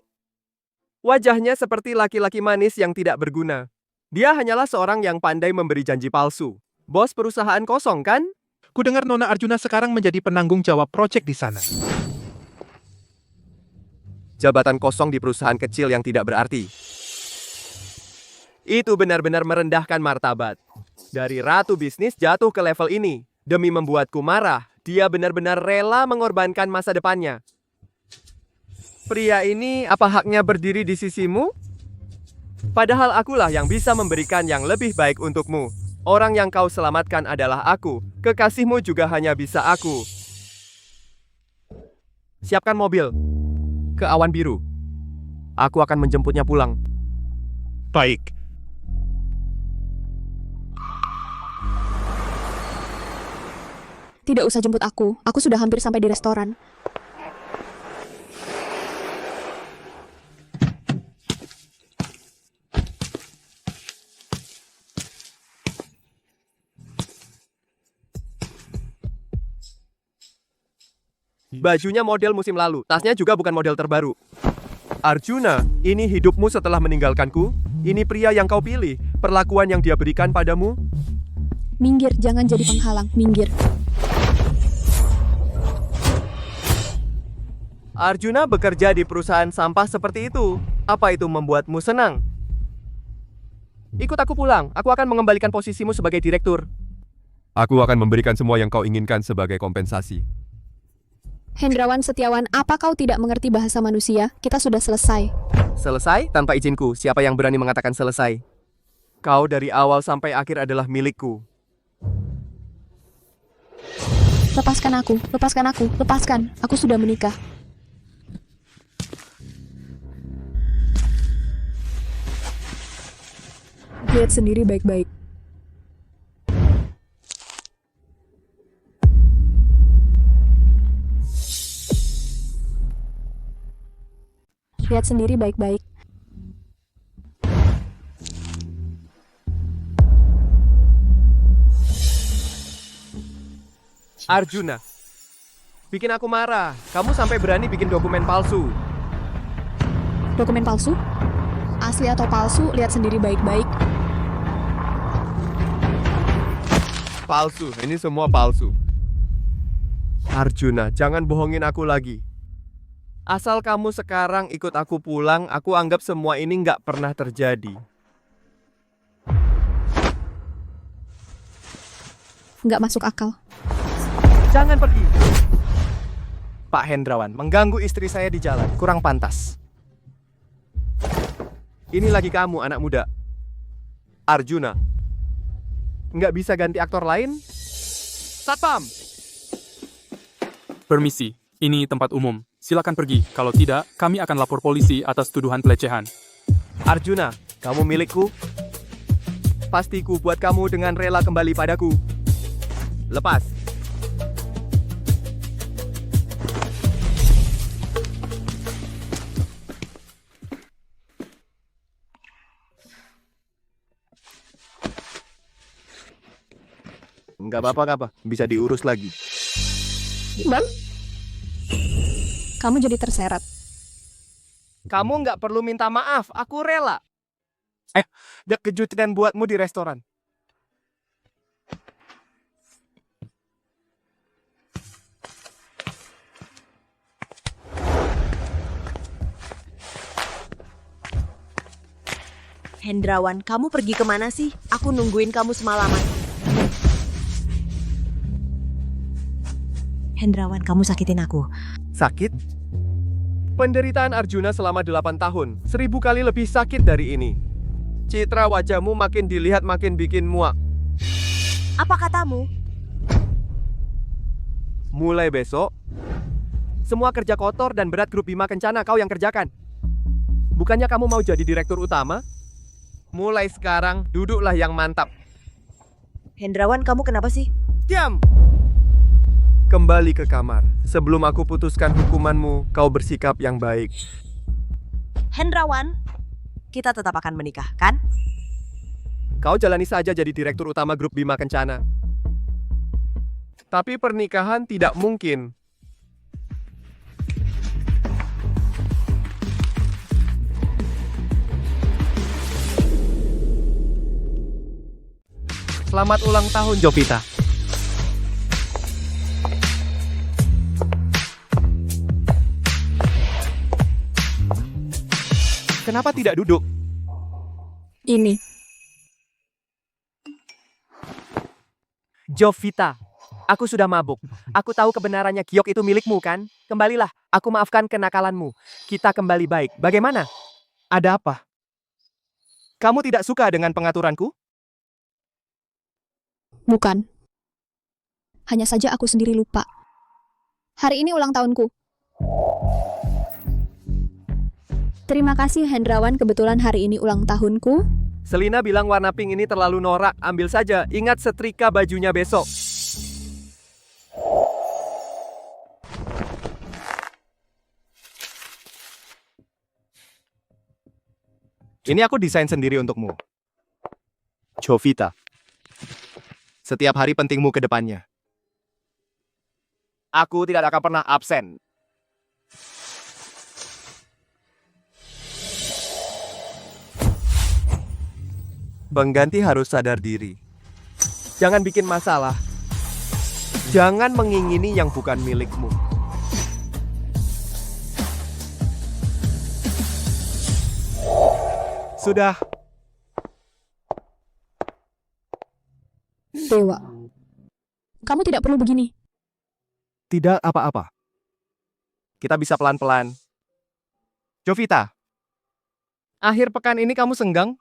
Wajahnya seperti laki-laki manis yang tidak berguna. Dia hanyalah seorang yang pandai memberi janji palsu. Bos perusahaan kosong, kan? Kudengar Nona Arjuna sekarang menjadi penanggung jawab proyek di sana. Jabatan kosong di perusahaan kecil yang tidak berarti. Itu benar-benar merendahkan martabat. Dari ratu bisnis jatuh ke level ini. Demi membuatku marah, dia benar-benar rela mengorbankan masa depannya. Pria ini apa haknya berdiri di sisimu? Padahal akulah yang bisa memberikan yang lebih baik untukmu. Orang yang kau selamatkan adalah aku. Kekasihmu juga hanya bisa aku. Siapkan mobil. Ke Awan Biru. Aku akan menjemputnya pulang. Baik. Tidak usah jemput aku sudah hampir sampai di restoran. Bajunya model musim lalu, tasnya juga bukan model terbaru. Arjuna, ini hidupmu setelah meninggalkanku? Ini pria yang kau pilih, perlakuan yang dia berikan padamu? Minggir, jangan jadi penghalang, minggir. Arjuna bekerja di perusahaan sampah seperti itu. Apa itu membuatmu senang? Ikut aku pulang, aku akan mengembalikan posisimu sebagai direktur. Aku akan memberikan semua yang kau inginkan sebagai kompensasi. Hendrawan Setiawan, apa kau tidak mengerti bahasa manusia? Kita sudah selesai. Selesai? Tanpa izinku, siapa yang berani mengatakan selesai? Kau dari awal sampai akhir adalah milikku. Lepaskan aku, lepaskan. Aku sudah menikah. Lihat sendiri baik-baik. Lihat sendiri baik-baik. Arjuna, bikin aku marah. Kamu sampai berani bikin dokumen palsu. Dokumen palsu? Asli atau palsu, lihat sendiri baik-baik. Palsu, ini semua palsu. Arjuna, jangan bohongin aku lagi. Asal kamu sekarang ikut aku pulang, aku anggap semua ini nggak pernah terjadi. Nggak masuk akal. Jangan pergi. Pak Hendrawan, mengganggu istri saya di jalan, kurang pantas. Ini lagi kamu, anak muda. Arjuna. Nggak bisa ganti aktor lain? Satpam! Permisi, ini tempat umum. Silakan pergi, kalau tidak, kami akan lapor polisi atas tuduhan pelecehan. Arjuna, kamu milikku. Pasti ku buat kamu dengan rela kembali padaku. Lepas. Nggak apa-apa, bisa diurus lagi. Bang, kamu jadi terseret. Kamu nggak perlu minta maaf, aku rela. Ada kejutan buatmu di restoran. Hendrawan, kamu pergi kemana sih? Aku nungguin kamu semalaman. Hendrawan, kamu sakitin aku. Sakit? Penderitaan Arjuna selama 8 tahun, 1000 kali lebih sakit dari ini. Citra wajahmu makin dilihat makin bikin muak. Apa katamu? Mulai besok, semua kerja kotor dan berat grup Bima Kencana kau yang kerjakan. Bukannya kamu mau jadi direktur utama? Mulai sekarang, duduklah yang mantap. Hendrawan, kamu kenapa sih? Diam! Kembali ke kamar. Sebelum aku putuskan hukumanmu, kau bersikap yang baik. Hendrawan, kita tetap akan menikah, kan? Kau jalani saja jadi direktur utama grup Bima Kencana. Tapi pernikahan tidak mungkin. Selamat ulang tahun, Jovita. Kenapa tidak duduk? Ini. Jovita, aku sudah mabuk. Aku tahu kebenarannya giok itu milikmu, kan? Kembalilah, aku maafkan kenakalanmu. Kita kembali baik. Bagaimana? Ada apa? Kamu tidak suka dengan pengaturanku? Bukan. Hanya saja aku sendiri lupa. Hari ini ulang tahunku. Terima kasih Hendrawan, kebetulan hari ini ulang tahunku. Selina bilang warna pink ini terlalu norak. Ambil saja, ingat setrika bajunya besok. Ini aku desain sendiri untukmu. Jovita. Setiap hari pentingmu ke depannya. Aku tidak akan pernah absen. Pengganti harus sadar diri. Jangan bikin masalah. Jangan mengingini yang bukan milikmu. Sudah. Dewa, kamu tidak perlu begini. Tidak apa-apa. Kita bisa pelan-pelan. Jovita, akhir pekan ini kamu senggang?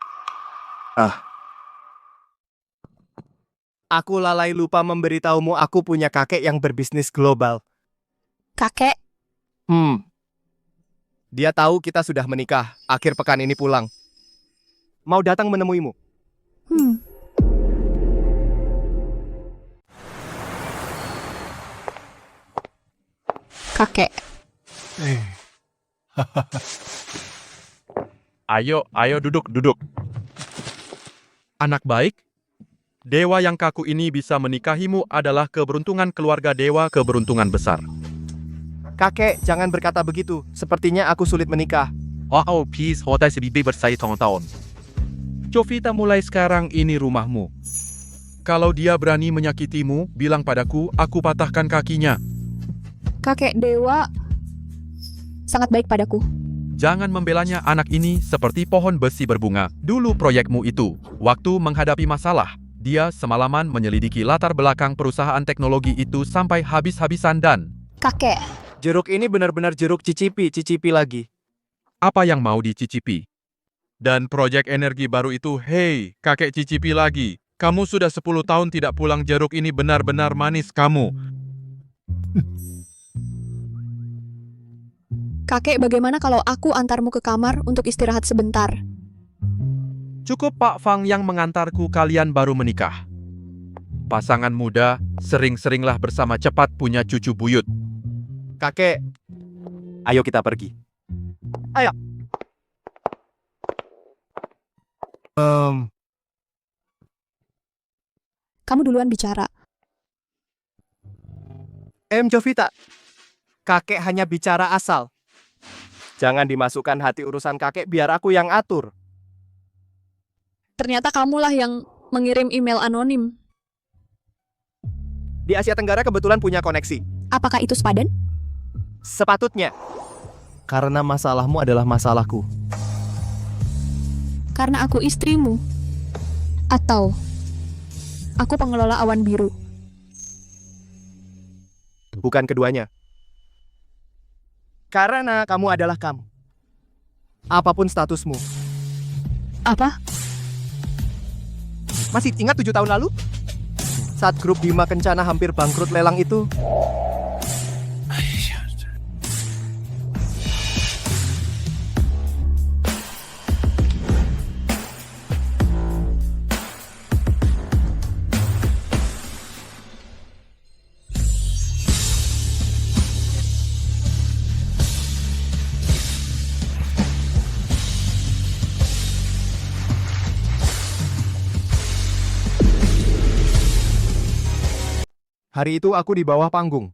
Aku lalai lupa memberitahumu aku punya kakek yang berbisnis global. Kakek? Dia tahu kita sudah menikah, akhir pekan ini pulang. Mau datang menemuimu. Kakek. Ayo duduk. Anak baik, dewa yang kaku ini bisa menikahimu adalah keberuntungan keluarga dewa keberuntungan besar. Kakek, jangan berkata begitu. Sepertinya aku sulit menikah. Please, Jovita, mulai sekarang ini rumahmu. Kalau dia berani menyakitimu, bilang padaku, aku patahkan kakinya. Kakek Dewa sangat baik padaku. Jangan membelanya anak ini seperti pohon besi berbunga. Dulu proyekmu itu, waktu menghadapi masalah, dia semalaman menyelidiki latar belakang perusahaan teknologi itu sampai habis-habisan dan... Kakek. Jeruk ini benar-benar jeruk cicipi lagi. Apa yang mau dicicipi? Dan proyek energi baru itu, hei, kakek cicipi lagi. Kamu sudah 10 tahun tidak pulang, jeruk ini benar-benar manis kamu. Kakek, bagaimana kalau aku antarmu ke kamar untuk istirahat sebentar? Cukup Pak Fang yang mengantarku, kalian baru menikah. Pasangan muda, sering-seringlah bersama, cepat punya cucu buyut. Kakek, ayo kita pergi. Ayo. Kamu duluan bicara. Jovita, kakek hanya bicara asal. Jangan dimasukkan hati urusan kakek, biar aku yang atur. Ternyata kamulah yang mengirim email anonim. Di Asia Tenggara kebetulan punya koneksi. Apakah itu sepadan? Sepatutnya. Karena masalahmu adalah masalahku. Karena aku istrimu. Atau aku pengelola awan biru. Bukan keduanya. Karena kamu adalah kamu. Apapun statusmu. Apa? Masih ingat 7 tahun lalu? Saat grup Bima Kencana hampir bangkrut lelang itu? Hari itu aku di bawah panggung.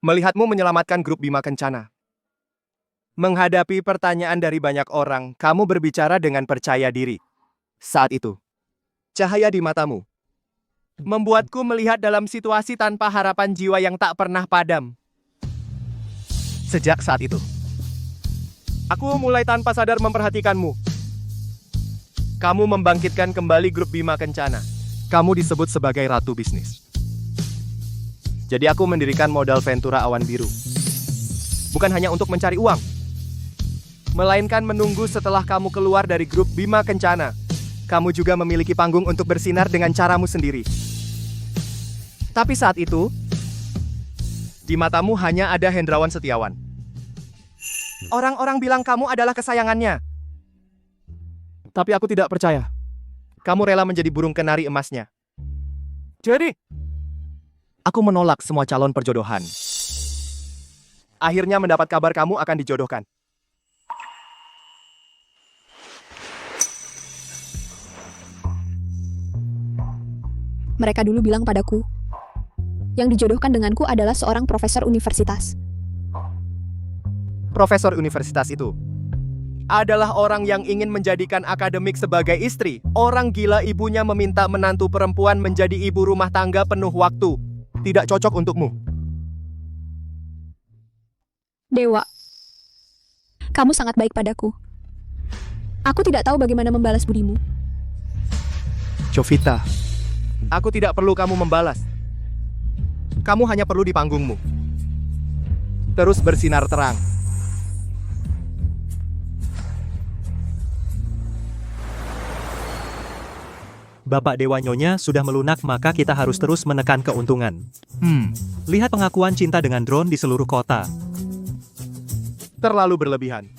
Melihatmu menyelamatkan grup Bima Kencana. Menghadapi pertanyaan dari banyak orang, kamu berbicara dengan percaya diri. Saat itu, cahaya di matamu membuatku melihat dalam situasi tanpa harapan jiwa yang tak pernah padam. Sejak saat itu, aku mulai tanpa sadar memperhatikanmu. Kamu membangkitkan kembali grup Bima Kencana. Kamu disebut sebagai ratu bisnis. Jadi aku mendirikan modal Ventura Awan Biru. Bukan hanya untuk mencari uang, melainkan menunggu setelah kamu keluar dari grup Bima Kencana. Kamu juga memiliki panggung untuk bersinar dengan caramu sendiri. Tapi saat itu, di matamu hanya ada Hendrawan Setiawan. Orang-orang bilang kamu adalah kesayangannya. Tapi aku tidak percaya. Kamu rela menjadi burung kenari emasnya. Jadi, aku menolak semua calon perjodohan. Akhirnya mendapat kabar kamu akan dijodohkan. Mereka dulu bilang padaku, yang dijodohkan denganku adalah seorang profesor universitas. Profesor universitas itu adalah orang yang ingin menjadikan akademik sebagai istri. Orang gila ibunya meminta menantu perempuan menjadi ibu rumah tangga penuh waktu. Tidak cocok untukmu. Dewa, kamu sangat baik padaku. Aku tidak tahu bagaimana membalas budimu. Jovita, aku tidak perlu kamu membalas. Kamu hanya perlu di panggungmu. Terus bersinar terang. Bapak Dewa Nyonya sudah melunak, maka kita harus terus menekan keuntungan. Lihat pengakuan cinta dengan drone di seluruh kota. Terlalu berlebihan.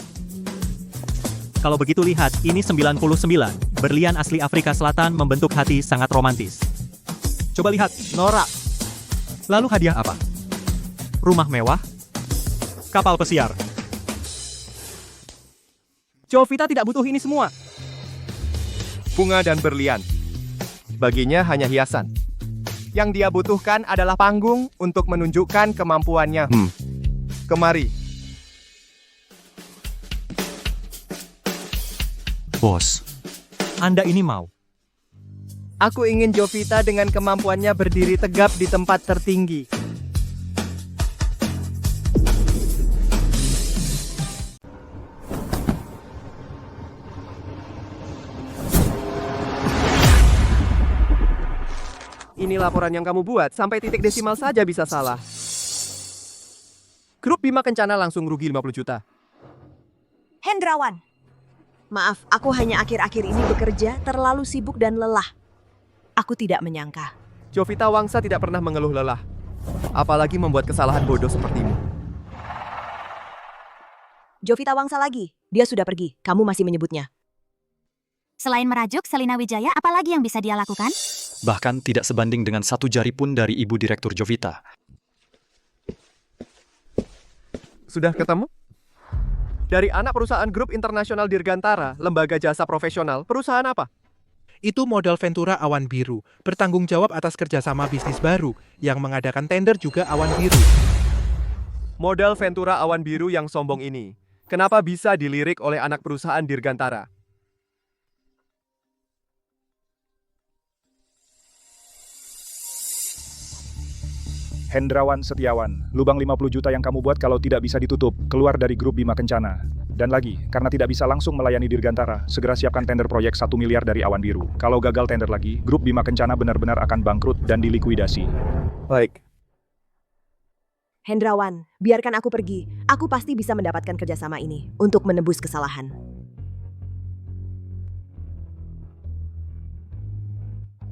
Kalau begitu lihat, ini 99. Berlian asli Afrika Selatan membentuk hati sangat romantis. Coba lihat, norak. Lalu hadiah apa? Rumah mewah? Kapal pesiar? Jovita tidak butuh ini semua. Bunga dan berlian. Baginya hanya hiasan. Yang dia butuhkan adalah panggung untuk menunjukkan kemampuannya. Kemari. Bos, Anda ini mau? Aku ingin Jovita dengan kemampuannya berdiri tegap di tempat tertinggi. Ini laporan yang kamu buat, sampai titik desimal saja bisa salah. Grup Bima Kencana langsung rugi 50 juta. Hendrawan, maaf, aku hanya akhir-akhir ini bekerja terlalu sibuk dan lelah. Aku tidak menyangka. Jovita Wangsa tidak pernah mengeluh lelah. Apalagi membuat kesalahan bodoh sepertimu. Jovita Wangsa lagi. Dia sudah pergi. Kamu masih menyebutnya. Selain merajuk Selina Wijaya, apalagi yang bisa dia lakukan? Bahkan tidak sebanding dengan satu jari pun dari Ibu Direktur Jovita. Sudah ketemu? Dari anak perusahaan grup internasional Dirgantara, lembaga jasa profesional, perusahaan apa? Itu modal Ventura Awan Biru, bertanggung jawab atas kerjasama bisnis baru, yang mengadakan tender juga Awan Biru. Modal Ventura Awan Biru yang sombong ini, kenapa bisa dilirik oleh anak perusahaan Dirgantara? Hendrawan Setiawan, lubang 50 juta yang kamu buat kalau tidak bisa ditutup, keluar dari grup Bima Kencana. Dan lagi, karena tidak bisa langsung melayani Dirgantara, segera siapkan tender proyek 1 miliar dari Awan Biru. Kalau gagal tender lagi, grup Bima Kencana benar-benar akan bangkrut dan dilikuidasi. Baik. Hendrawan, biarkan aku pergi. Aku pasti bisa mendapatkan kerjasama ini untuk menebus kesalahan.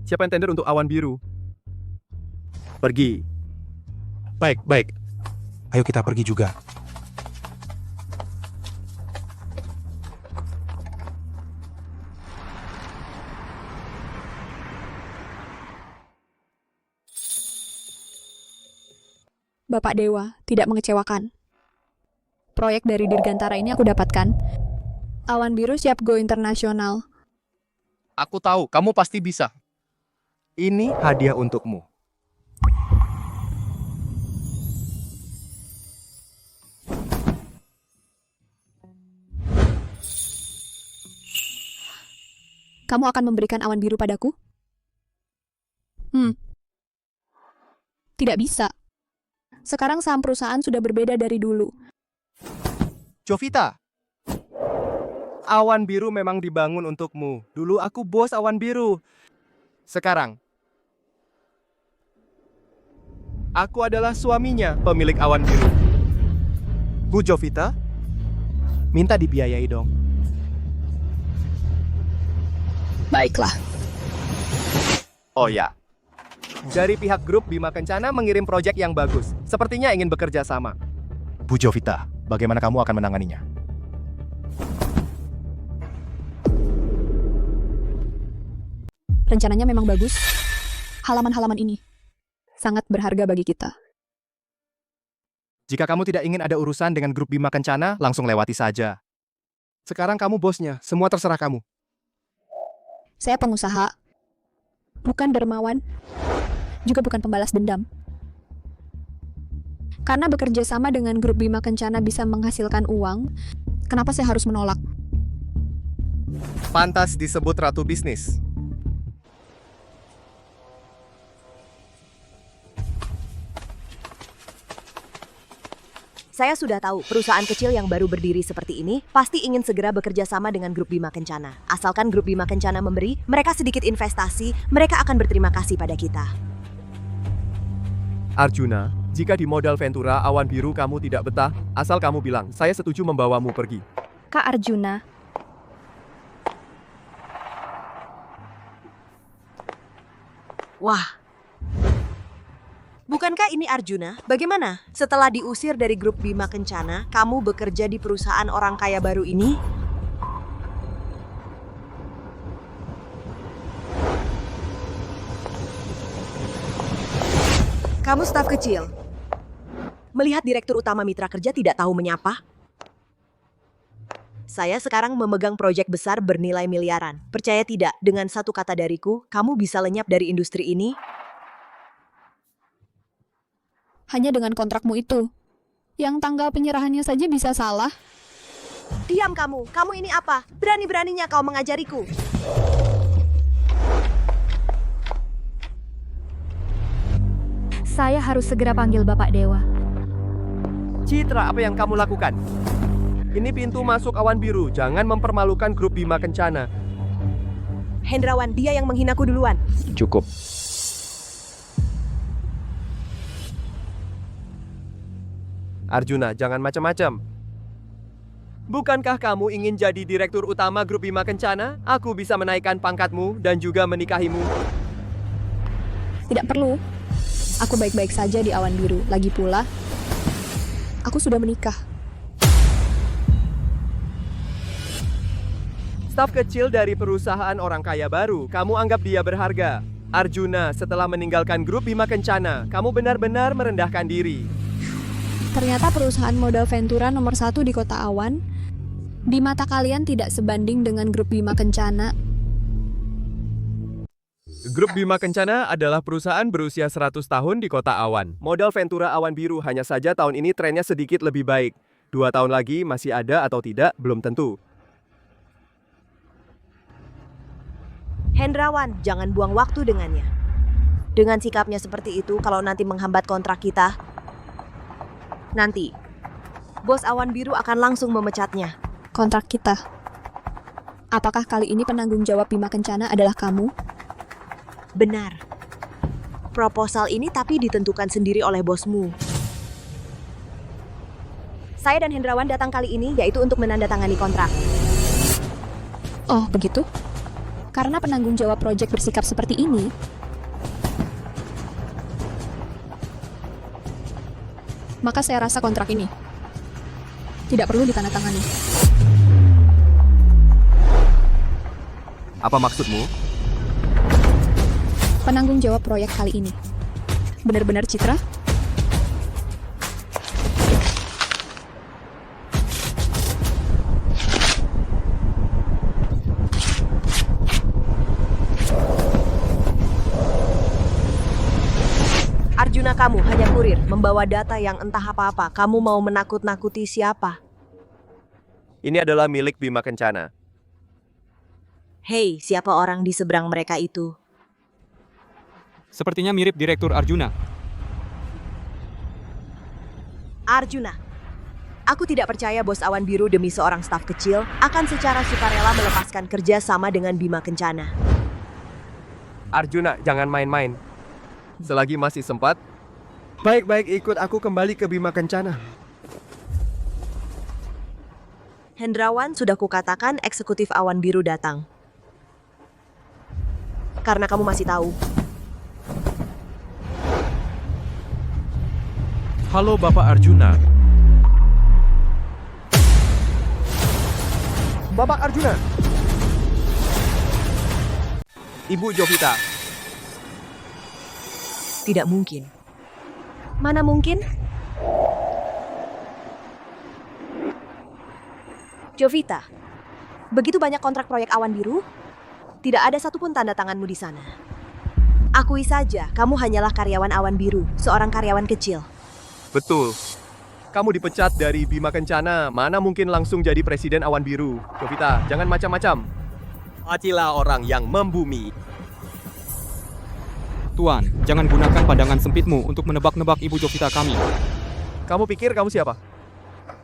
Siapkan tender untuk Awan Biru. Pergi. Baik. Ayo kita pergi juga. Bapak Dewa, tidak mengecewakan. Proyek dari Dirgantara ini aku dapatkan. Awan Biru siap go internasional. Aku tahu, kamu pasti bisa. Ini hadiah untukmu. Kamu akan memberikan Awan Biru padaku? Tidak bisa. Sekarang saham perusahaan sudah berbeda dari dulu. Jovita, Awan Biru memang dibangun untukmu. Dulu aku bos Awan Biru. Sekarang, aku adalah suaminya, pemilik Awan Biru. Bu Jovita, minta dibiayai dong. Baiklah. Oh ya, dari pihak grup Bima Kencana mengirim proyek yang bagus. Sepertinya ingin bekerja sama. Bu Jovita, bagaimana kamu akan menanganinya? Rencananya memang bagus. Halaman-halaman ini sangat berharga bagi kita. Jika kamu tidak ingin ada urusan dengan grup Bima Kencana, langsung lewati saja. Sekarang kamu bosnya, semua terserah kamu. Saya pengusaha. bukan dermawan, juga bukan pembalas dendam. Karena bekerja sama dengan grup Bima Kencana bisa menghasilkan uang, kenapa saya harus menolak? Pantas disebut ratu bisnis. Saya sudah tahu, perusahaan kecil yang baru berdiri seperti ini pasti ingin segera bekerja sama dengan grup Bima Kencana. Asalkan grup Bima Kencana memberi mereka sedikit investasi, mereka akan berterima kasih pada kita. Arjuna, jika di modal Ventura awan biru kamu tidak betah, asal kamu bilang, saya setuju membawamu pergi. Kak Arjuna, Wah. Bukankah ini Arjuna? Bagaimana? Setelah diusir dari grup Bima Kencana, kamu bekerja di perusahaan orang kaya baru ini? Kamu staf kecil. Melihat direktur utama mitra kerja tidak tahu menyapa? Saya sekarang memegang proyek besar bernilai miliaran. Percaya tidak, dengan satu kata dariku, kamu bisa lenyap dari industri ini? Hanya dengan kontrakmu itu. Yang tanggal penyerahannya saja bisa salah. Diam kamu ini apa? Berani-beraninya kau mengajariku. Saya harus segera panggil Bapak Dewa. Citra, apa yang kamu lakukan? Ini pintu masuk awan biru, jangan mempermalukan grup Bima Kencana. Hendrawan, dia yang menghinaku duluan. Cukup. Arjuna, jangan macam-macam. Bukankah kamu ingin jadi direktur utama grup Bima Kencana? Aku bisa menaikkan pangkatmu dan juga menikahimu. Tidak perlu. Aku baik-baik saja di awan biru. Lagi pula, aku sudah menikah. Staf kecil dari perusahaan orang kaya baru, kamu anggap dia berharga. Arjuna, setelah meninggalkan grup Bima Kencana, kamu benar-benar merendahkan diri. Ternyata perusahaan modal Ventura nomor 1 di Kota Awan, di mata kalian tidak sebanding dengan grup Bima Kencana. Grup Bima Kencana adalah perusahaan berusia 100 tahun di Kota Awan. Modal Ventura awan biru, hanya saja tahun ini trennya sedikit lebih baik. 2 tahun lagi masih ada atau tidak, belum tentu. Hendrawan, jangan buang waktu dengannya. Dengan sikapnya seperti itu, kalau nanti menghambat kontrak kita, nanti bos awan biru akan langsung memecatnya. Kontrak kita. Apakah kali ini penanggung jawab Bima Kencana adalah kamu? Benar. Proposal ini tapi ditentukan sendiri oleh bosmu. Saya dan Hendrawan datang kali ini yaitu untuk menandatangani kontrak. Oh, begitu? Karena penanggung jawab proyek bersikap seperti ini, maka saya rasa kontrak ini tidak perlu ditandatangani. Apa maksudmu? Penanggung jawab proyek kali ini benar-benar Citra? Arjuna, kamu hanya kurir, membawa data yang entah apa-apa. Kamu mau menakut-nakuti siapa? Ini adalah milik Bima Kencana. Hei, siapa orang di seberang mereka itu? Sepertinya mirip Direktur Arjuna. Arjuna, aku tidak percaya bos awan biru demi seorang staf kecil akan secara sukarela melepaskan kerja sama dengan Bima Kencana. Arjuna, jangan main-main. Selagi masih sempat, baik-baik ikut aku kembali ke Bima Kencana. Hendrawan, sudah kukatakan eksekutif awan biru datang. Karena kamu masih tahu. Halo Bapak Arjuna. Bapak Arjuna. Ibu Jovita. Tidak mungkin. Mana mungkin? Jovita, begitu banyak kontrak proyek awan biru, tidak ada satupun tanda tanganmu di sana. Akui saja, kamu hanyalah karyawan Awan Biru, seorang karyawan kecil. Betul. Kamu dipecat dari Bima Kencana, mana mungkin langsung jadi presiden Awan Biru. Jovita, jangan macam-macam. Atilah orang yang membumi. Tuan, jangan gunakan pandangan sempitmu untuk menebak-nebak Ibu Jovita kami. Kamu pikir kamu siapa?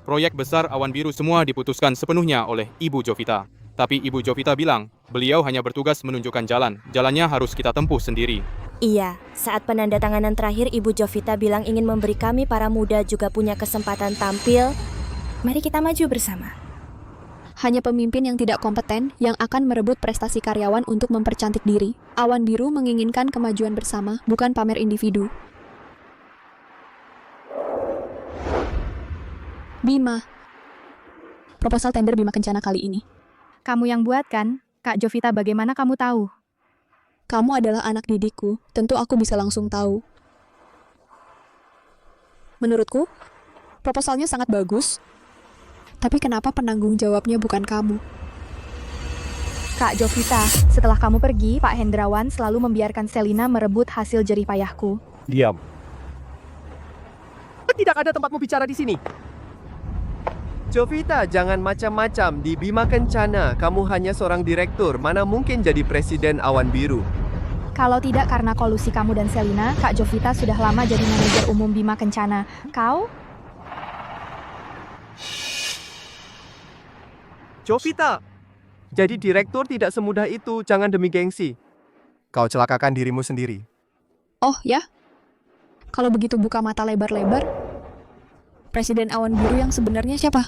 Proyek besar Awan Biru semua diputuskan sepenuhnya oleh Ibu Jovita. Tapi Ibu Jovita bilang, beliau hanya bertugas menunjukkan jalan. Jalannya harus kita tempuh sendiri. Iya, saat penandatanganan terakhir Ibu Jovita bilang ingin memberi kami para muda juga punya kesempatan tampil. Mari kita maju bersama. Hanya pemimpin yang tidak kompeten yang akan merebut prestasi karyawan untuk mempercantik diri. Awan Biru menginginkan kemajuan bersama, bukan pamer individu. Bima. Proposal tender Bima Kencana kali ini. Kamu yang buat kan? Kak Jovita, bagaimana kamu tahu? Kamu adalah anak didikku, tentu aku bisa langsung tahu. Menurutku, proposalnya sangat bagus. Tapi kenapa penanggung jawabnya bukan kamu? Kak Jovita, setelah kamu pergi, Pak Hendrawan selalu membiarkan Selina merebut hasil jerih payahku. Diam. Tidak ada tempatmu bicara di sini. Jovita, jangan macam-macam. Di Bima Kencana, kamu hanya seorang direktur. Mana mungkin jadi presiden Awan Biru? Kalau tidak karena kolusi kamu dan Selina, Kak Jovita sudah lama jadi manajer umum Bima Kencana. Kau? Jovita, jadi direktur tidak semudah itu. Jangan demi gengsi. Kau celakakan dirimu sendiri. Oh ya? Kalau begitu buka mata lebar-lebar. Presiden Awan Biru yang sebenarnya siapa?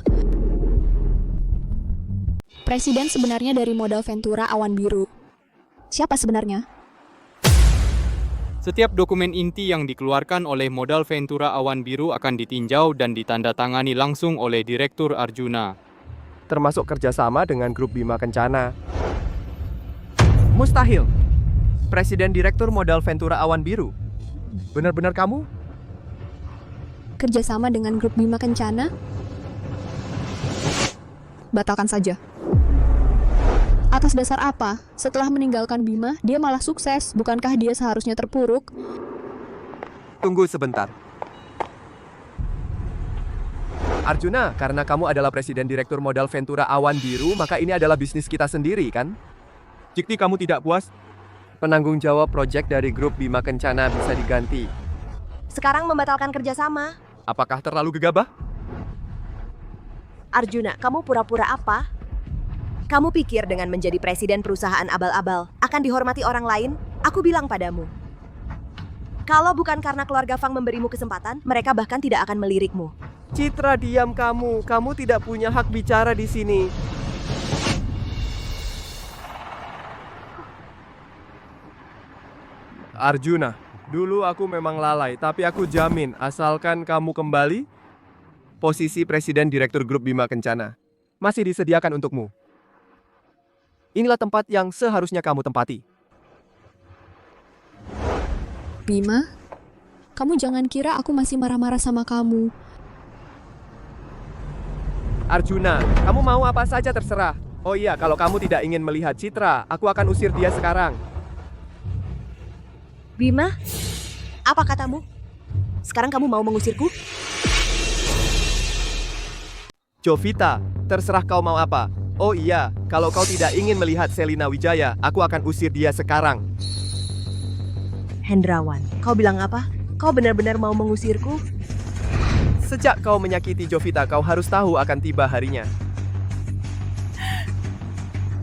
Presiden sebenarnya dari modal Ventura Awan Biru. Siapa sebenarnya? Setiap dokumen inti yang dikeluarkan oleh modal Ventura Awan Biru akan ditinjau dan ditandatangani langsung oleh Direktur Arjuna. Termasuk kerjasama dengan grup Bima Kencana. Mustahil. Presiden Direktur modal Ventura Awan Biru. Benar-benar kamu? Kerjasama dengan grup Bima Kencana? Batalkan saja. Atas dasar apa? Setelah meninggalkan Bima, dia malah sukses. Bukankah dia seharusnya terpuruk? Tunggu sebentar. Arjuna, karena kamu adalah presiden direktur modal Ventura Awan Biru, maka ini adalah bisnis kita sendiri, kan? Jika kamu tidak puas, penanggung jawab proyek dari grup Bima Kencana bisa diganti. Sekarang membatalkan kerjasama. Apakah terlalu gegabah? Arjuna, kamu pura-pura apa? Kamu pikir dengan menjadi presiden perusahaan abal-abal akan dihormati orang lain? Aku bilang padamu. Kalau bukan karena keluarga Fang memberimu kesempatan, mereka bahkan tidak akan melirikmu. Citra, diam kamu. Kamu tidak punya hak bicara di sini. Arjuna, dulu aku memang lalai, tapi aku jamin asalkan kamu kembali, posisi presiden direktur grup Bima Kencana masih disediakan untukmu. Inilah tempat yang seharusnya kamu tempati. Bima, kamu jangan kira aku masih marah-marah sama kamu. Arjuna, kamu mau apa saja terserah. Oh iya, kalau kamu tidak ingin melihat Citra, aku akan usir dia sekarang. Bima, apa katamu? Sekarang kamu mau mengusirku? Jovita, terserah kau mau apa. Oh iya, kalau kau tidak ingin melihat Selina Wijaya, aku akan usir dia sekarang. Hendrawan, kau bilang apa? Kau benar-benar mau mengusirku? Sejak kau menyakiti Jovita, kau harus tahu akan tiba harinya.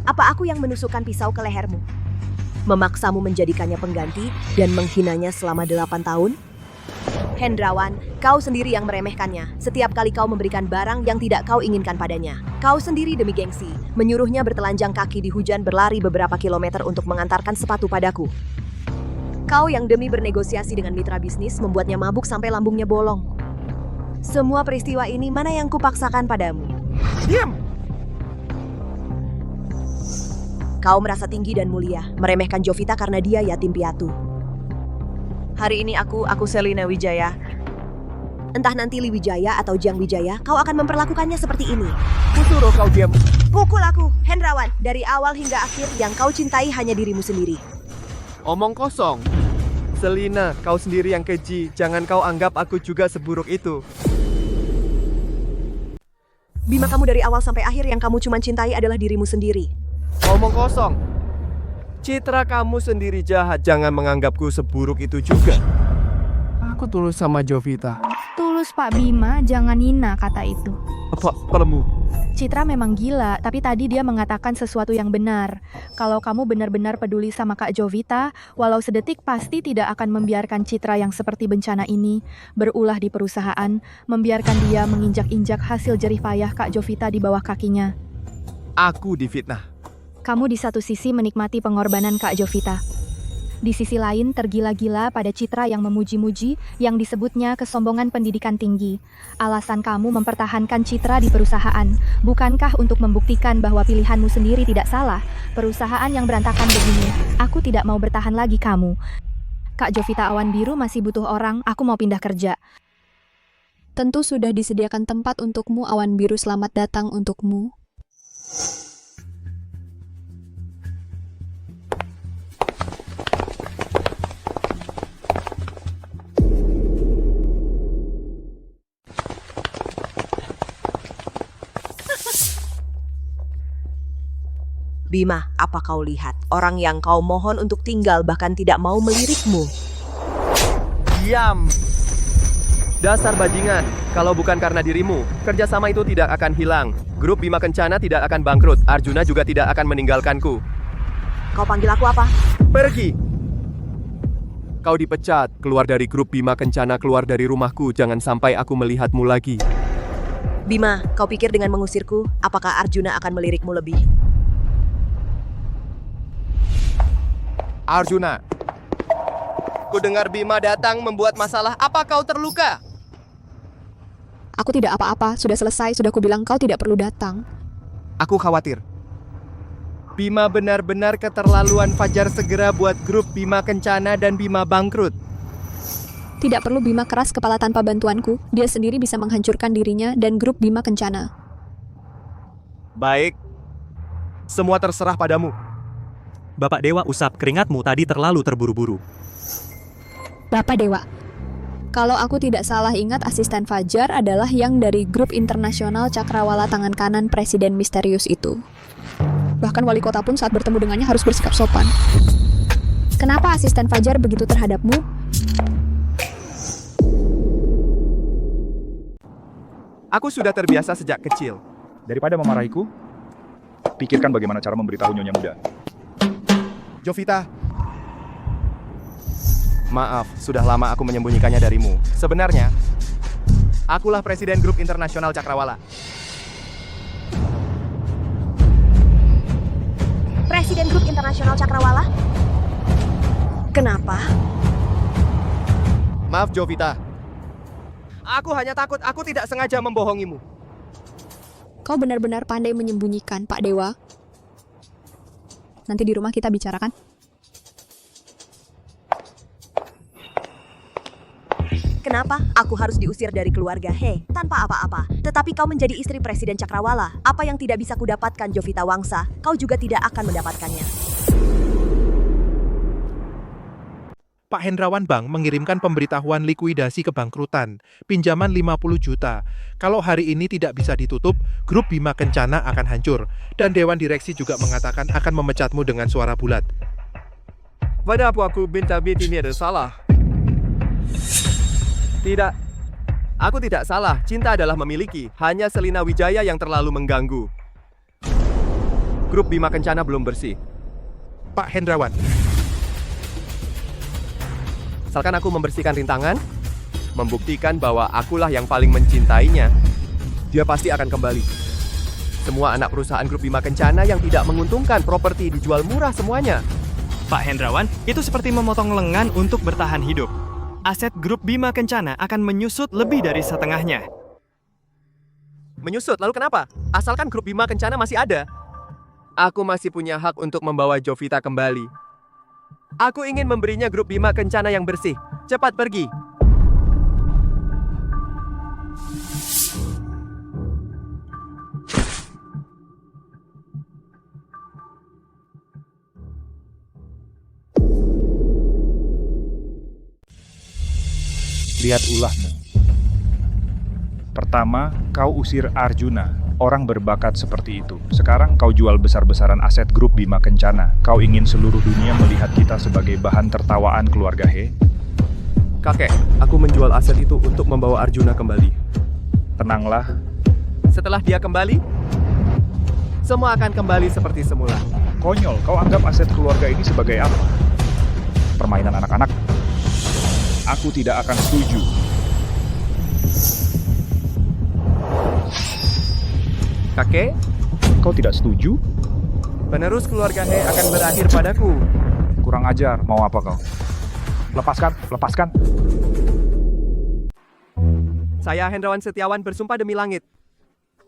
Apa aku yang menusukkan pisau ke lehermu? Memaksamu menjadikannya pengganti dan menghinanya selama 8 tahun? Hendrawan, kau sendiri yang meremehkannya. Setiap kali kau memberikan barang yang tidak kau inginkan padanya. Kau sendiri demi gengsi, menyuruhnya bertelanjang kaki di hujan berlari beberapa kilometer untuk mengantarkan sepatu padaku. Kau yang demi bernegosiasi dengan mitra bisnis membuatnya mabuk sampai lambungnya bolong. Semua peristiwa ini mana yang kupaksakan padamu? Diam! Kau merasa tinggi dan mulia, meremehkan Jovita karena dia yatim piatu. Hari ini aku Selina Wijaya. Entah nanti Li Wijaya atau Jiang Wijaya, kau akan memperlakukannya seperti ini. Kusuruh kau diam. Pukul aku, Hendrawan. Dari awal hingga akhir yang kau cintai hanya dirimu sendiri. Omong kosong. Selina, kau sendiri yang keji. Jangan kau anggap aku juga seburuk itu. Bima, kamu dari awal sampai akhir yang kamu cuma cintai adalah dirimu sendiri. Omong kosong. Citra kamu sendiri jahat. Jangan menganggapku seburuk itu juga. Aku tulus sama Jovita. Tulus Pak Bima, jangan hina kata itu. Apa pelemu? Citra memang gila, tapi tadi dia mengatakan sesuatu yang benar. Kalau kamu benar-benar peduli sama Kak Jovita, walau sedetik pasti tidak akan membiarkan Citra yang seperti bencana ini berulah di perusahaan, membiarkan dia menginjak-injak hasil jerih payah Kak Jovita di bawah kakinya. Aku difitnah. Kamu di satu sisi menikmati pengorbanan Kak Jovita. Di sisi lain tergila-gila pada Citra yang memuji-muji yang disebutnya kesombongan pendidikan tinggi. Alasan kamu mempertahankan Citra di perusahaan, bukankah untuk membuktikan bahwa pilihanmu sendiri tidak salah? Perusahaan yang berantakan begini, aku tidak mau bertahan lagi kamu. Kak Jovita Awan Biru masih butuh orang, aku mau pindah kerja. Tentu sudah disediakan tempat untukmu, Awan Biru, selamat datang untukmu. Bima, apa kau lihat? Orang yang kau mohon untuk tinggal bahkan tidak mau melirikmu. Diam! Dasar bajingan, kalau bukan karena dirimu, kerjasama itu tidak akan hilang. Grup Bima Kencana tidak akan bangkrut, Arjuna juga tidak akan meninggalkanku. Kau panggil aku apa? Pergi! Kau dipecat, keluar dari grup Bima Kencana, keluar dari rumahku, jangan sampai aku melihatmu lagi. Bima, kau pikir dengan mengusirku, apakah Arjuna akan melirikmu lebih? Arjuna, ku dengar Bima datang membuat masalah. Apa kau terluka? Aku tidak apa-apa, sudah selesai, sudah kubilang kau tidak perlu datang. Aku khawatir. Bima benar-benar keterlaluan. Fajar segera buat grup Bima Kencana dan Bima bangkrut. Tidak perlu Bima keras kepala tanpa bantuanku, dia sendiri bisa menghancurkan dirinya dan grup Bima Kencana. Baik, semua terserah padamu. Bapak Dewa, usap keringatmu tadi terlalu terburu-buru. Bapak Dewa, kalau aku tidak salah ingat, asisten Fajar adalah yang dari grup internasional Cakrawala tangan kanan Presiden misterius itu. Bahkan wali kota pun saat bertemu dengannya harus bersikap sopan. Kenapa asisten Fajar begitu terhadapmu? Aku sudah terbiasa sejak kecil. Daripada memarahiku, pikirkan bagaimana cara memberitahu Nyonya Muda. Jovita, maaf, sudah lama aku menyembunyikannya darimu. Sebenarnya, akulah Presiden Grup Internasional Cakrawala. Presiden Grup Internasional Cakrawala? Kenapa? Maaf Jovita, aku hanya takut aku tidak sengaja membohongimu. Kau benar-benar pandai menyembunyikan, Pak Dewa. Nanti di rumah kita bicarakan. Kenapa aku harus diusir dari keluarga? Hei, tanpa apa-apa. Tetapi kau menjadi istri Presiden Cakrawala. Apa yang tidak bisa kudapatkan Jovita Wangsa, kau juga tidak akan mendapatkannya. Pak Hendrawan Bank mengirimkan pemberitahuan likuidasi kebangkrutan, pinjaman 50 juta. Kalau hari ini tidak bisa ditutup, grup Bima Kencana akan hancur. Dan Dewan Direksi juga mengatakan akan memecatmu dengan suara bulat. Pada aku minta ini ada salah. Tidak, aku tidak salah. Cinta adalah memiliki. Hanya Selina Wijaya yang terlalu mengganggu. Grup Bima Kencana belum bersih. Pak Hendrawan, asalkan aku membersihkan rintangan, membuktikan bahwa akulah yang paling mencintainya, dia pasti akan kembali. Semua anak perusahaan grup Bima Kencana yang tidak menguntungkan, properti dijual murah semuanya. Pak Hendrawan, itu seperti memotong lengan untuk bertahan hidup. Aset grup Bima Kencana akan menyusut lebih dari setengahnya. Menyusut, lalu kenapa? Asalkan grup Bima Kencana masih ada. Aku masih punya hak untuk membawa Jovita kembali. Aku ingin memberinya grup Bima Kencana yang bersih. Cepat pergi. Lihat ulahmu. Pertama, kau usir Arjuna, orang berbakat seperti itu. Sekarang kau jual besar-besaran aset grup Bima Kencana. Kau ingin seluruh dunia melihat kita sebagai bahan tertawaan keluarga He? Kakek, aku menjual aset itu untuk membawa Arjuna kembali. Tenanglah. Setelah dia kembali, semua akan kembali seperti semula. Konyol, kau anggap aset keluarga ini sebagai apa? Permainan anak-anak? Aku tidak akan setuju. Kakek, kau tidak setuju? Penerus keluarga He akan berakhir padaku. Kurang ajar, mau apa kau? Lepaskan, lepaskan. Saya Hendrawan Setiawan bersumpah demi langit.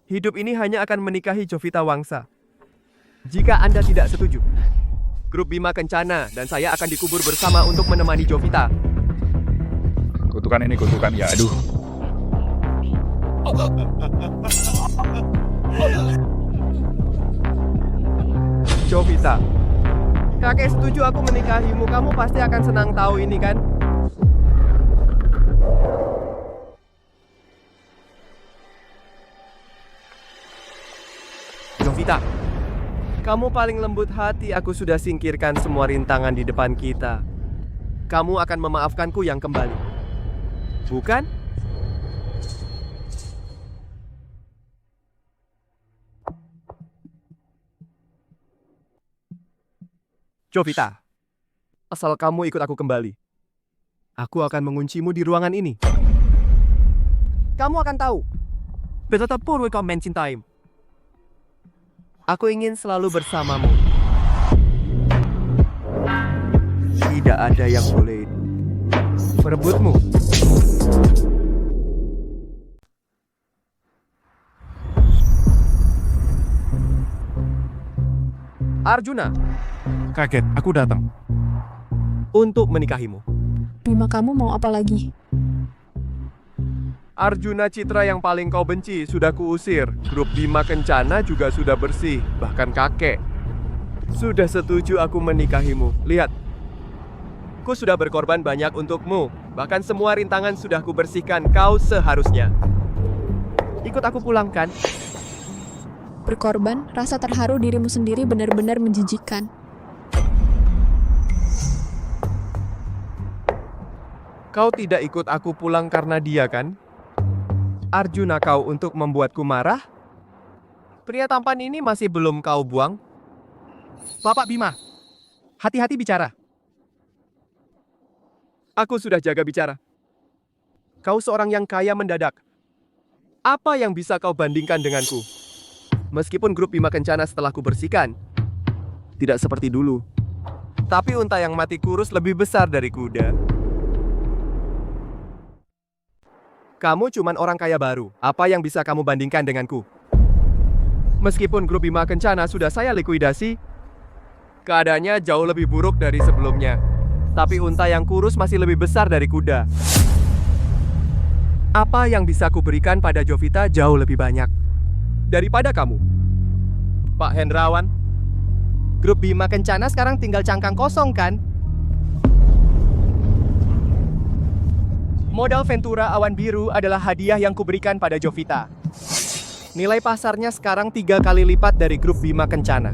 Hidup ini hanya akan menikahi Jovita Wangsa. Jika Anda tidak setuju, grup Bima Kencana dan saya akan dikubur bersama untuk menemani Jovita. Kutukan ini kutukan, ya aduh. Jovita, kakek setuju aku menikahimu. Kamu pasti akan senang tahu ini kan? Jovita, kamu paling lembut hati. Aku sudah singkirkan semua rintangan di depan kita. Kamu akan memaafkanku yang kembali, bukan? Jovita, asal kamu ikut aku kembali, aku akan menguncimu di ruangan ini. Kamu akan tahu betapapun kau mencintaimu. Aku ingin selalu bersamamu. Tidak ada yang boleh merebutmu. Arjuna, Kaget, aku datang. Untuk menikahimu. Bima, kamu mau apa lagi? Arjuna Citra yang paling kau benci sudah kuusir. Grup Bima Kencana juga sudah bersih. Bahkan kakek sudah setuju aku menikahimu. Lihat, ku sudah berkorban banyak untukmu. Bahkan semua rintangan sudah kubersihkan. Kau seharusnya ikut aku pulang kan? Berkorban, rasa terharu dirimu sendiri benar-benar menjijikkan. Kau tidak ikut aku pulang karena dia kan? Arjuna kau untuk membuatku marah? Pria tampan ini masih belum kau buang? Bapak Bima, hati-hati bicara. Aku sudah jaga bicara. Kau seorang yang kaya mendadak. Apa yang bisa kau bandingkan denganku? Meskipun grup Bima Kencana setelah kubersihkan tidak seperti dulu, tapi unta yang mati kurus lebih besar dari kuda. Kamu cuman orang kaya baru. Apa yang bisa kamu bandingkan denganku? Meskipun grup Bima Kencana sudah saya likuidasi, keadaannya jauh lebih buruk dari sebelumnya. Tapi unta yang kurus masih lebih besar dari kuda. Apa yang bisa kuberikan pada Jovita jauh lebih banyak daripada kamu. Pak Hendrawan, grup Bima Kencana sekarang tinggal cangkang kosong kan? Modal Ventura Awan Biru adalah hadiah yang kuberikan pada Jovita. Nilai pasarnya sekarang 3 kali lipat dari grup Bima Kencana.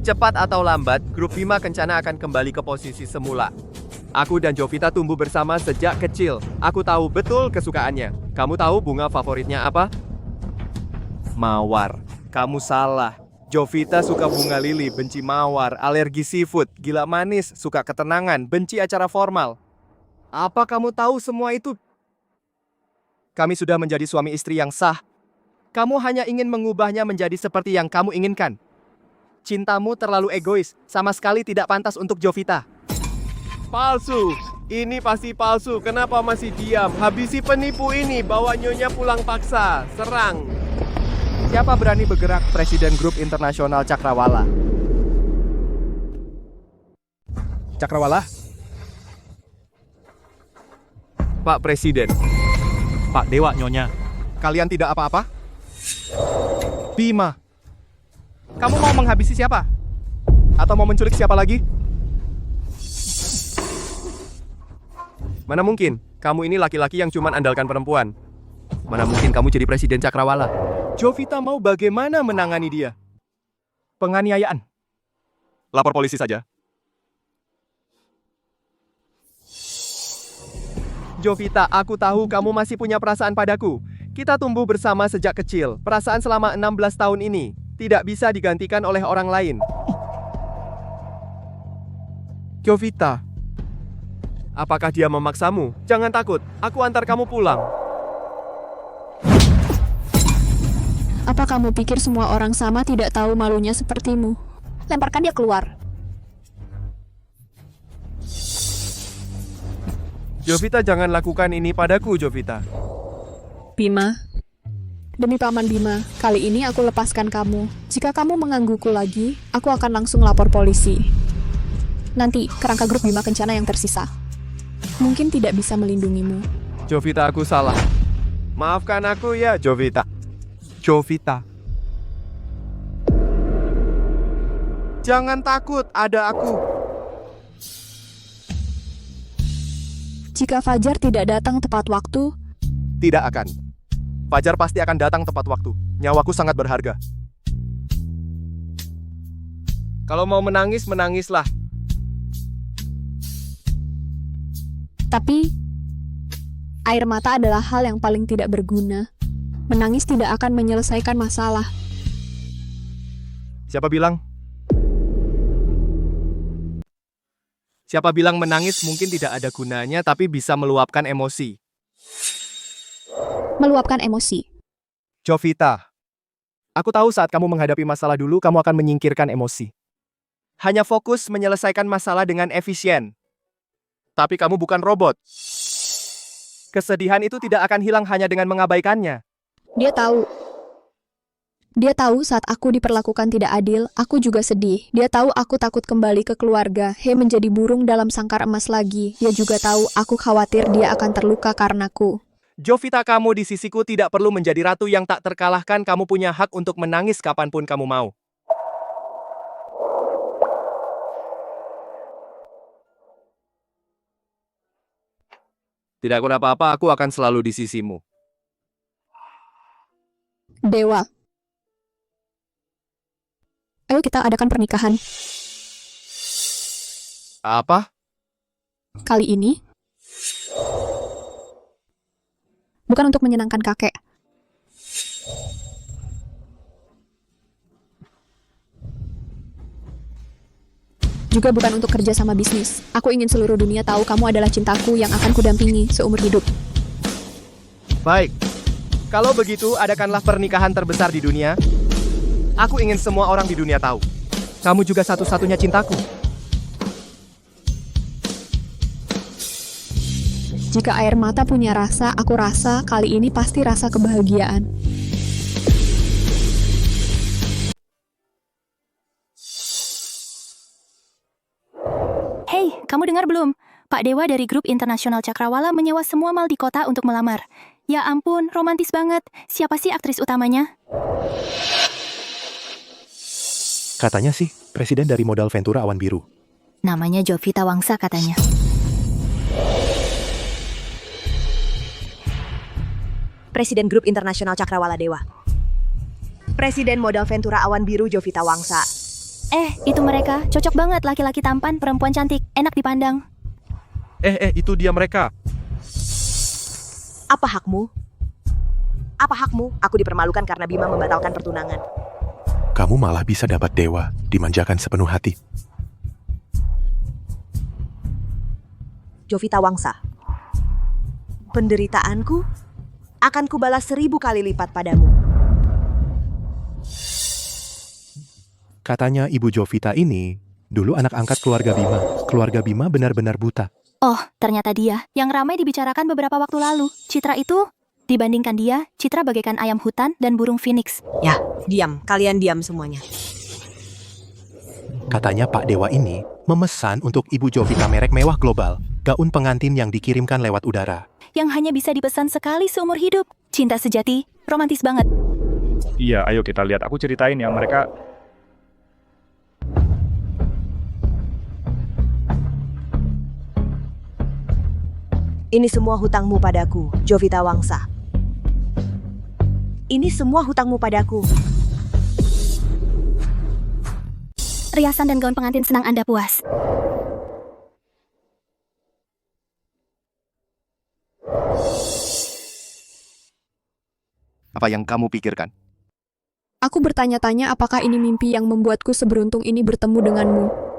Cepat atau lambat, grup Bima Kencana akan kembali ke posisi semula. Aku dan Jovita tumbuh bersama sejak kecil. Aku tahu betul kesukaannya. Kamu tahu bunga favoritnya apa? Mawar. Kamu salah. Jovita suka bunga lili, benci mawar, alergi seafood, gila manis, suka ketenangan, benci acara formal. Apa kamu tahu semua itu? Kami sudah menjadi suami istri yang sah. Kamu hanya ingin mengubahnya menjadi seperti yang kamu inginkan. Cintamu terlalu egois, sama sekali tidak pantas untuk Jovita. Palsu. Ini pasti palsu. Kenapa masih diam? Habisi penipu ini, bawa nyonya pulang paksa. Serang. Siapa berani bergerak? Presiden Grup Internasional Cakrawala. Cakrawala? Pak Presiden. Pak Dewa, Nyonya. Kalian tidak apa-apa? Bima. Kamu mau menghabisi siapa? Atau mau menculik siapa lagi? Mana mungkin? Kamu ini laki-laki yang cuman andalkan perempuan. Mana mungkin kamu jadi presiden Cakrawala? Jovita mau bagaimana menangani dia? Penganiayaan. Lapor polisi saja. Jovita, aku tahu kamu masih punya perasaan padaku. Kita tumbuh bersama sejak kecil. Perasaan selama 16 tahun ini tidak bisa digantikan oleh orang lain. Jovita, apakah dia memaksamu? Jangan takut, aku antar kamu pulang. Apa kamu pikir semua orang sama tidak tahu malunya sepertimu? Lemparkan dia keluar. Jovita, jangan lakukan ini padaku, Jovita. Bima, demi Paman Bima, kali ini aku lepaskan kamu. Jika kamu menggangguku lagi, aku akan langsung lapor polisi. Nanti, kerangka grup Bima Kencana yang tersisa mungkin tidak bisa melindungimu. Jovita, aku salah. Maafkan aku ya, Jovita. Jovita. Jangan takut, ada aku. Jika Fajar tidak datang tepat waktu, Tidak akan. Fajar pasti akan datang tepat waktu. Nyawaku sangat berharga. Kalau mau menangis, menangislah. tapi air mata adalah hal yang paling tidak berguna. Menangis tidak akan menyelesaikan masalah. Siapa bilang? Siapa bilang menangis mungkin tidak ada gunanya, tapi bisa meluapkan emosi? Meluapkan emosi. Jovita, aku tahu saat kamu menghadapi masalah dulu, kamu akan menyingkirkan emosi. Hanya fokus menyelesaikan masalah dengan efisien. Tapi kamu bukan robot. Kesedihan itu tidak akan hilang hanya dengan mengabaikannya. Dia tahu. Dia tahu saat aku diperlakukan tidak adil, aku juga sedih. Dia tahu aku takut kembali ke keluarga, menjadi burung dalam sangkar emas lagi. Dia juga tahu aku khawatir dia akan terluka karenaku. Jovita, kamu di sisiku tidak perlu menjadi ratu yang tak terkalahkan. Kamu punya hak untuk menangis kapanpun kamu mau. Tidak apa-apa, aku akan selalu di sisimu. Dewa. Ayo kita adakan pernikahan. Apa? Kali ini bukan untuk menyenangkan kakek. Juga bukan untuk kerja sama bisnis. Aku ingin seluruh dunia tahu kamu adalah cintaku yang akan kudampingi seumur hidup. Baik. Kalau begitu, adakanlah pernikahan terbesar di dunia. Aku ingin semua orang di dunia tahu. Kamu juga satu-satunya cintaku. Jika air mata punya rasa, aku rasa kali ini pasti rasa kebahagiaan. Hei, kamu dengar belum? Pak Dewa dari grup internasional Cakrawala menyewa semua mal di kota untuk melamar. Ya ampun, romantis banget. Siapa sih aktris utamanya? Katanya sih, presiden dari modal Ventura Awan Biru. Namanya Jovita Wangsa katanya. Presiden grup internasional Cakrawala Dewa. Presiden modal Ventura Awan Biru Jovita Wangsa. Itu mereka. Cocok banget, laki-laki tampan, perempuan cantik, enak dipandang. Itu dia mereka. Apa hakmu? Apa hakmu? Aku dipermalukan karena Bima membatalkan pertunangan. Kamu malah bisa dapat dewa, dimanjakan sepenuh hati. Jovita Wangsa. Penderitaanku akan kubalas 1000 kali lipat padamu. Katanya Ibu Jovita ini dulu anak angkat keluarga Bima. Keluarga Bima benar-benar buta. Oh, ternyata dia yang ramai dibicarakan beberapa waktu lalu. Citra itu, dibandingkan dia, Citra bagaikan ayam hutan dan burung phoenix. Ya, diam. Kalian diam semuanya. Katanya Pak Dewa ini memesan untuk Ibu Jovita merek mewah global. Gaun pengantin yang dikirimkan lewat udara. Yang hanya bisa dipesan sekali seumur hidup. Cinta sejati, romantis banget. Iya, ayo kita lihat. Aku ceritain ya, mereka... Ini semua hutangmu padaku, Jovita Wangsa. Ini semua hutangmu padaku. Riasan dan gaun pengantin senang Anda puas. Apa yang kamu pikirkan? Aku bertanya-tanya apakah ini mimpi yang membuatku seberuntung ini bertemu denganmu.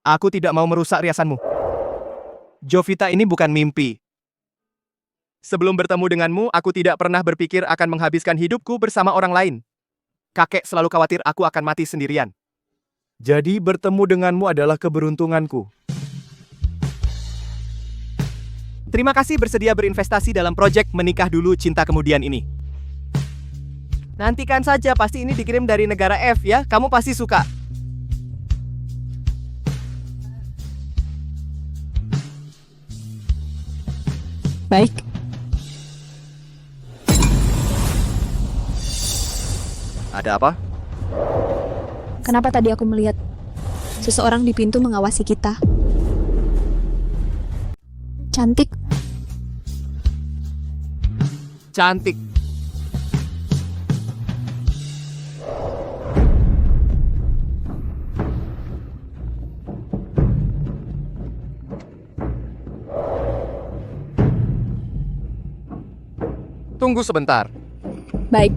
Aku tidak mau merusak riasanmu. Jovita ini bukan mimpi. Sebelum bertemu denganmu, aku tidak pernah berpikir akan menghabiskan hidupku bersama orang lain. Kakek selalu khawatir aku akan mati sendirian. Jadi bertemu denganmu adalah keberuntunganku. Terima kasih bersedia berinvestasi dalam proyek Menikah Dulu Cinta Kemudian ini. Nantikan saja, pasti ini dikirim dari negara F ya, kamu pasti suka. Baik. Ada apa? Kenapa tadi aku melihat seseorang di pintu mengawasi kita? Cantik. Cantik. Tunggu sebentar. Baik.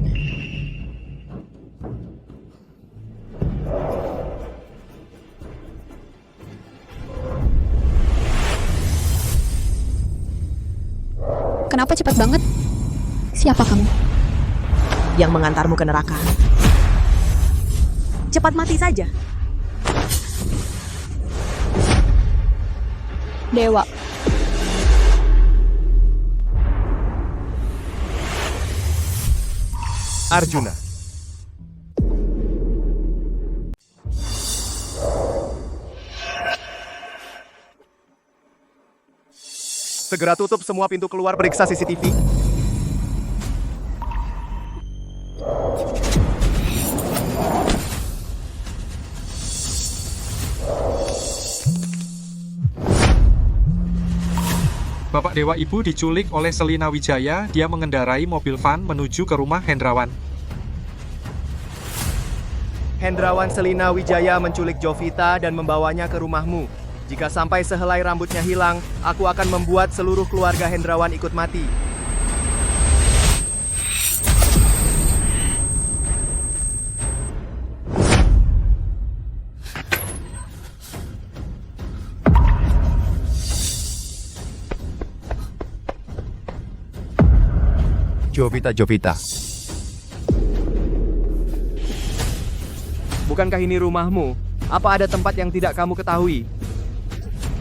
Kenapa cepat banget? Siapa kamu? Yang mengantarmu ke neraka. Cepat mati saja. Dewa. Arjuna. Segera tutup semua pintu keluar, periksa CCTV. Bapak Dewa Ibu diculik oleh Selina Wijaya, dia mengendarai mobil van menuju ke rumah Hendrawan. Hendrawan Selina Wijaya menculik Jovita dan membawanya ke rumahmu. Jika sampai sehelai rambutnya hilang, aku akan membuat seluruh keluarga Hendrawan ikut mati. Jovita. Bukankah ini rumahmu? Apa ada tempat yang tidak kamu ketahui?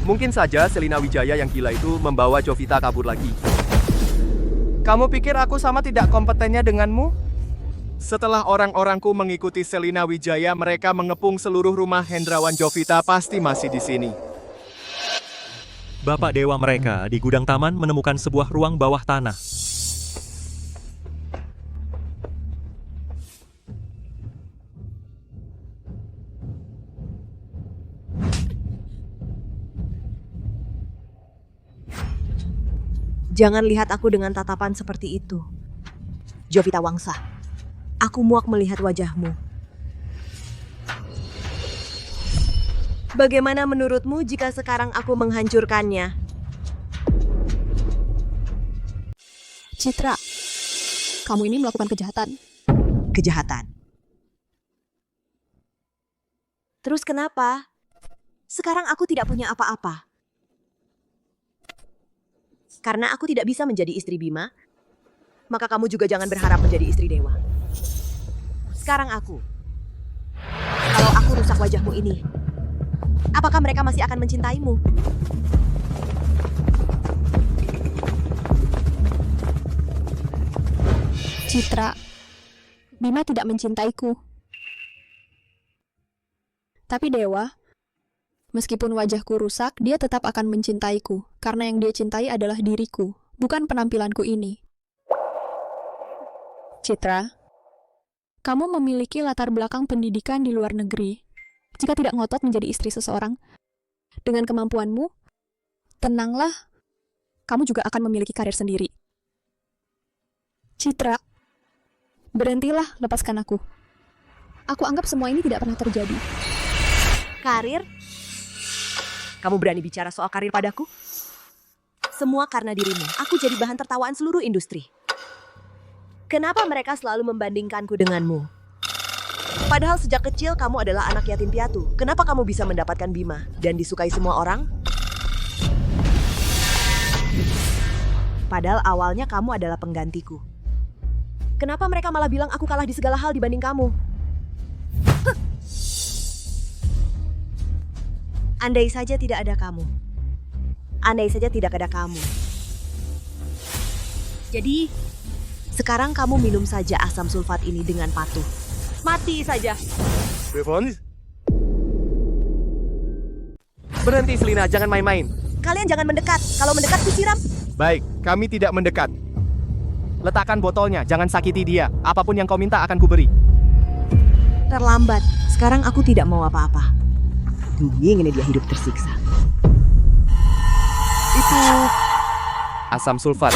Mungkin saja Selina Wijaya yang gila itu membawa Jovita kabur lagi. Kamu pikir aku sama tidak kompetennya denganmu? Setelah orang-orangku mengikuti Selina Wijaya, mereka mengepung seluruh rumah Hendrawan. Jovita pasti masih di sini. Bapak Dewa mereka di gudang taman menemukan sebuah ruang bawah tanah. Jangan lihat aku dengan tatapan seperti itu. Jovita Wangsa, aku muak melihat wajahmu. Bagaimana menurutmu jika sekarang aku menghancurkannya? Citra, kamu ini melakukan kejahatan. Kejahatan. Terus kenapa? Sekarang aku tidak punya apa-apa. Karena aku tidak bisa menjadi istri Bima, maka kamu juga jangan berharap menjadi istri Dewa. Sekarang kalau aku rusak wajahmu ini, apakah mereka masih akan mencintaimu? Citra, Bima tidak mencintaiku. Tapi Dewa, meskipun wajahku rusak, dia tetap akan mencintaiku, karena yang dia cintai adalah diriku, bukan penampilanku ini. Citra, kamu memiliki latar belakang pendidikan di luar negeri. jika tidak ngotot menjadi istri seseorang. Dengan kemampuanmu, tenanglah, kamu juga akan memiliki karir sendiri. Citra, berhentilah, lepaskan aku. Aku anggap semua ini tidak pernah terjadi. Karir? Kamu berani bicara soal karir padaku? Semua karena dirimu. Aku jadi bahan tertawaan seluruh industri. Kenapa mereka selalu membandingkanku denganmu? Padahal sejak kecil kamu adalah anak yatim piatu. Kenapa kamu bisa mendapatkan Bima dan disukai semua orang? Padahal awalnya kamu adalah penggantiku. Kenapa mereka malah bilang aku kalah di segala hal dibanding kamu? Andai saja tidak ada kamu. Andai saja tidak ada kamu. Jadi, sekarang kamu minum saja asam sulfat ini dengan patuh. Mati saja. Berhenti Selina, jangan main-main. Kalian jangan mendekat. Kalau mendekat kusiram. Baik, kami tidak mendekat. Letakkan botolnya, jangan sakiti dia. Apapun yang kau minta akan kuberi. Terlambat. Sekarang aku tidak mau apa-apa. Ingin dia hidup tersiksa. Itu asam sulfat.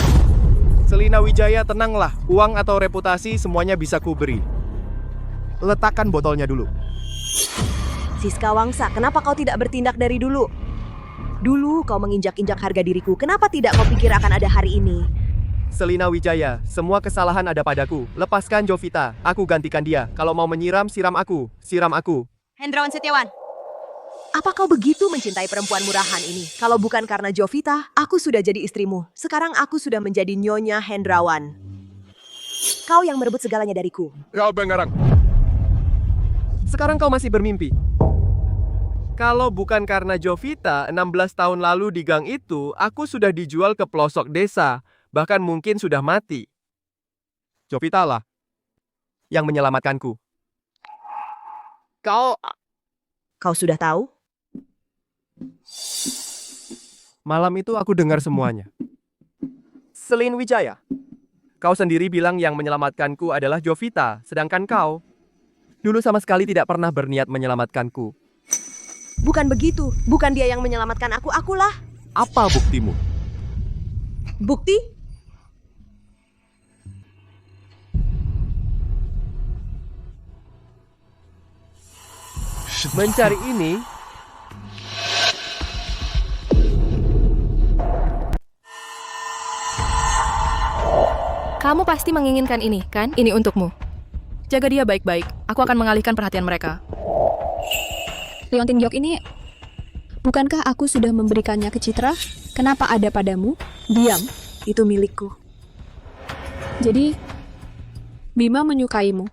Selina Wijaya, tenanglah. Uang atau reputasi semuanya bisa kuberi. Letakkan botolnya dulu. Siska Wangsa, kenapa kau tidak bertindak dari dulu? Dulu kau menginjak-injak harga diriku. Kenapa tidak kau pikir akan ada hari ini? Selina Wijaya, semua kesalahan ada padaku. Lepaskan Jovita, aku gantikan dia. Kalau mau menyiram, siram aku. Siram aku. Hendrawan Setiawan. Apa kau begitu mencintai perempuan murahan ini? Kalau bukan karena Jovita, aku sudah jadi istrimu. Sekarang aku sudah menjadi Nyonya Hendrawan. Kau yang merebut segalanya dariku. Kau bengarang. Sekarang kau masih bermimpi. Kalau bukan karena Jovita, 16 tahun lalu di gang itu, aku sudah dijual ke pelosok desa. Bahkan mungkin sudah mati. Jovita lah yang menyelamatkanku. Kau sudah tahu? Malam itu aku dengar semuanya. Selin Wijaya, kau sendiri bilang yang menyelamatkanku adalah Jovita, sedangkan kau dulu sama sekali tidak pernah berniat menyelamatkanku. Bukan begitu. Bukan dia yang menyelamatkan aku. Akulah. Apa buktimu? Bukti? Mencari ini. Kamu pasti menginginkan ini, kan? Ini untukmu. Jaga dia baik-baik. Aku akan mengalihkan perhatian mereka. Leontin Giok ini, bukankah aku sudah memberikannya ke Citra? Kenapa ada padamu? Diam. Itu milikku. Jadi, Bima menyukaimu.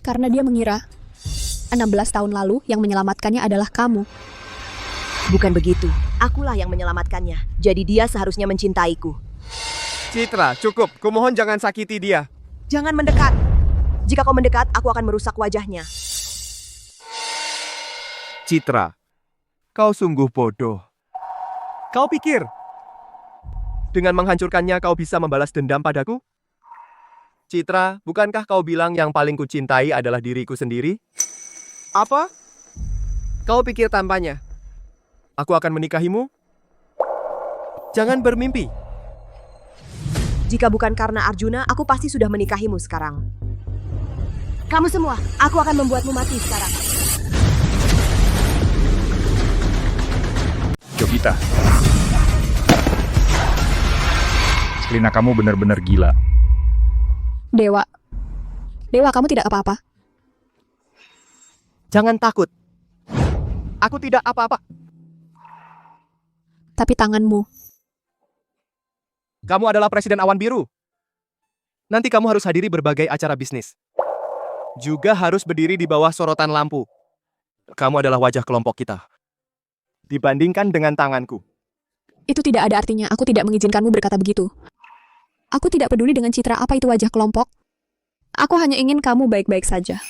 Karena dia mengira 16 tahun lalu yang menyelamatkannya adalah kamu. Bukan begitu. Akulah yang menyelamatkannya. Jadi dia seharusnya mencintaiku. Citra, cukup. Kumohon jangan sakiti dia. Jangan mendekat. Jika kau mendekat, aku akan merusak wajahnya. Citra, kau sungguh bodoh. Kau pikir dengan menghancurkannya kau bisa membalas dendam padaku? Citra, bukankah kau bilang yang paling kucintai adalah diriku sendiri? Apa? Kau pikir tanpanya aku akan menikahimu? Jangan bermimpi. Jika bukan karena Arjuna, aku pasti sudah menikahimu sekarang. Kamu semua, aku akan membuatmu mati sekarang. Jovita. Selina, kamu benar-benar gila. Dewa. Dewa, kamu tidak apa-apa. Jangan takut. Aku tidak apa-apa. Tapi tanganmu. Kamu adalah Presiden Awan Biru. Nanti kamu harus hadiri berbagai acara bisnis. Juga harus berdiri di bawah sorotan lampu. Kamu adalah wajah kelompok kita. Dibandingkan dengan tanganku. Itu tidak ada artinya. Aku tidak mengizinkanmu berkata begitu. Aku tidak peduli dengan citra apa itu wajah kelompok. Aku hanya ingin kamu baik-baik saja.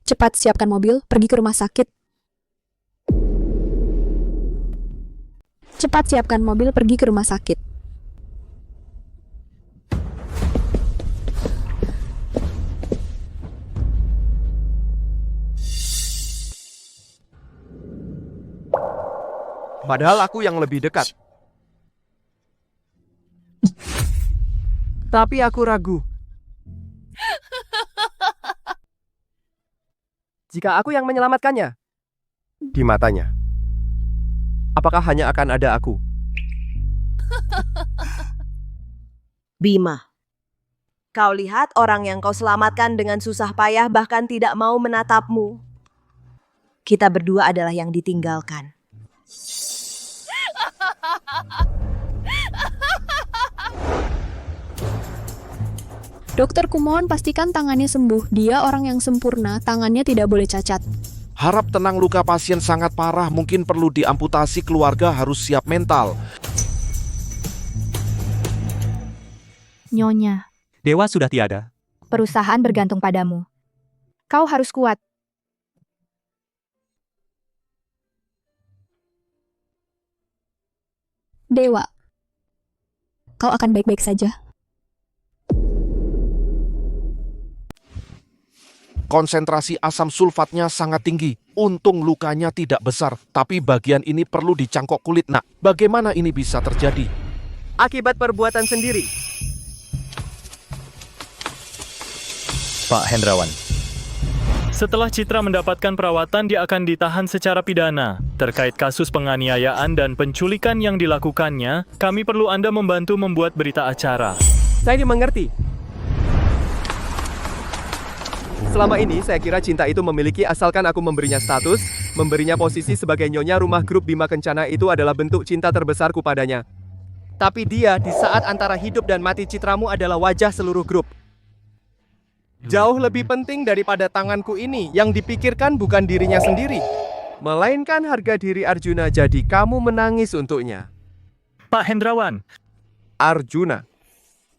Cepat siapkan mobil, pergi ke rumah sakit. Cepat siapkan mobil, pergi ke rumah sakit. Padahal aku yang lebih dekat. Tapi aku ragu. Jika aku yang menyelamatkannya, di matanya, apakah hanya akan ada aku? Bima, kau lihat orang yang kau selamatkan dengan susah payah bahkan tidak mau menatapmu. Kita berdua adalah yang ditinggalkan. Dokter Kumon, pastikan tangannya sembuh. Dia orang yang sempurna, tangannya tidak boleh cacat. Harap tenang, luka pasien sangat parah, mungkin perlu diamputasi, keluarga harus siap mental. Nyonya, Dewa sudah tiada. perusahaan bergantung padamu. Kau harus kuat. Dewa, kau akan baik-baik saja. Konsentrasi asam sulfatnya sangat tinggi. Untung lukanya tidak besar, tapi bagian ini perlu dicangkok kulit. Nak, bagaimana ini bisa terjadi? Akibat perbuatan sendiri. Pak Hendrawan. Setelah Citra mendapatkan perawatan, dia akan ditahan secara pidana. Terkait kasus penganiayaan dan penculikan yang dilakukannya, kami perlu Anda membantu membuat berita acara. Saya dimengerti. Selama ini saya kira cinta itu memiliki asalkan aku memberinya status, memberinya posisi sebagai nyonya rumah grup Bima Kencana itu adalah bentuk cinta terbesarku padanya. Tapi dia di saat antara hidup dan mati Citramu adalah wajah seluruh grup. Jauh lebih penting daripada tanganku ini, yang dipikirkan bukan dirinya sendiri, melainkan harga diri Arjuna, jadi kamu menangis untuknya. Pak Hendrawan. Arjuna.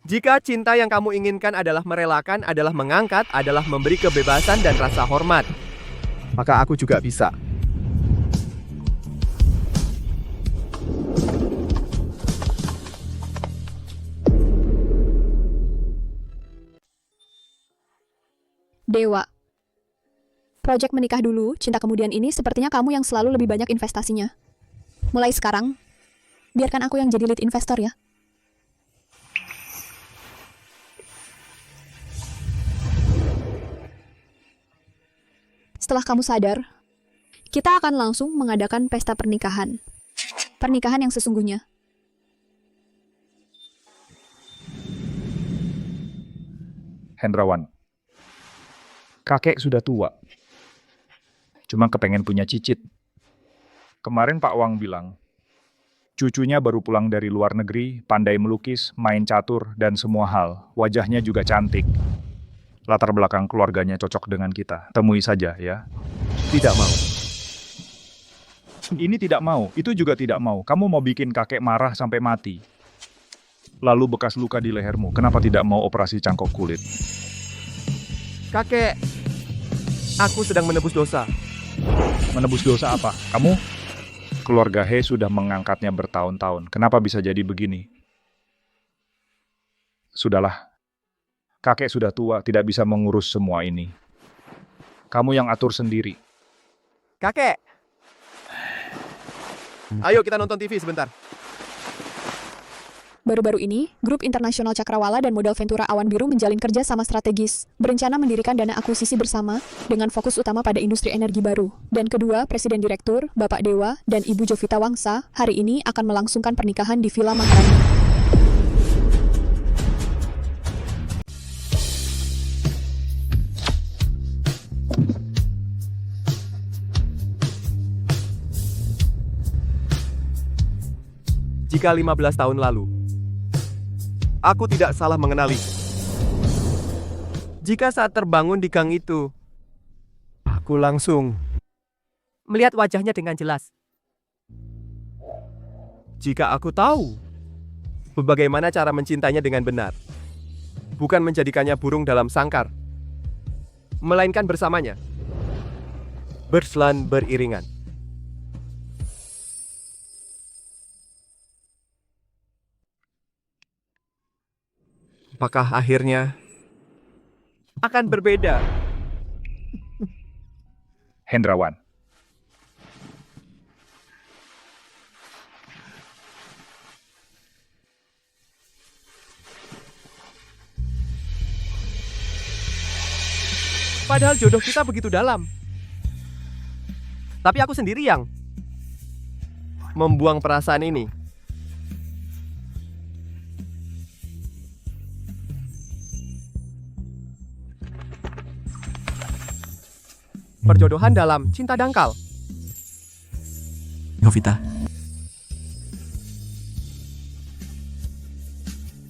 Jika cinta yang kamu inginkan adalah merelakan, adalah mengangkat, adalah memberi kebebasan dan rasa hormat, maka aku juga bisa. Dewa, proyek menikah dulu, cinta kemudian ini sepertinya kamu yang selalu lebih banyak investasinya. Mulai sekarang, biarkan aku yang jadi lead investor ya. Setelah kamu sadar, kita akan langsung mengadakan pesta pernikahan. Pernikahan yang sesungguhnya. Hendrawan, kakek sudah tua. Cuma kepengen punya cicit. Kemarin Pak Wang bilang, cucunya baru pulang dari luar negeri, pandai melukis, main catur, dan semua hal. Wajahnya juga cantik. Latar belakang keluarganya cocok dengan kita. Temui saja ya. Tidak mau. Ini tidak mau, itu juga tidak mau. Kamu mau bikin kakek marah sampai mati. Lalu bekas luka di lehermu, kenapa tidak mau operasi cangkok kulit? Kakek, aku sedang menebus dosa. Menebus dosa apa? Kamu? Keluarga He sudah mengangkatnya bertahun-tahun. Kenapa bisa jadi begini? Sudahlah. Kakek sudah tua, tidak bisa mengurus semua ini. Kamu yang atur sendiri. Kakek! Ayo kita nonton TV sebentar. Baru-baru ini, Grup Internasional Cakrawala dan Modal Ventura Awan Biru menjalin kerja sama strategis, berencana mendirikan dana akuisisi bersama dengan fokus utama pada industri energi baru. Dan kedua, Presiden Direktur, Bapak Dewa, dan Ibu Jovita Wangsa, hari ini akan melangsungkan pernikahan di Villa Maharani. Jika 15 tahun lalu, aku tidak salah mengenali. Jika saat terbangun di gang itu, aku langsung melihat wajahnya dengan jelas. Jika aku tahu bagaimana cara mencintainya dengan benar, bukan menjadikannya burung dalam sangkar, melainkan bersamanya, berselan beriringan. Apakah akhirnya akan berbeda? Hendrawan. Padahal jodoh kita begitu dalam. Tapi aku sendiri yang membuang perasaan ini. Perjodohan dalam cinta dangkal. Jovita.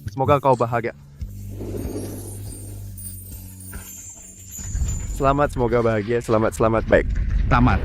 Semoga kau bahagia. Selamat, semoga bahagia. Selamat, baik. Tamat.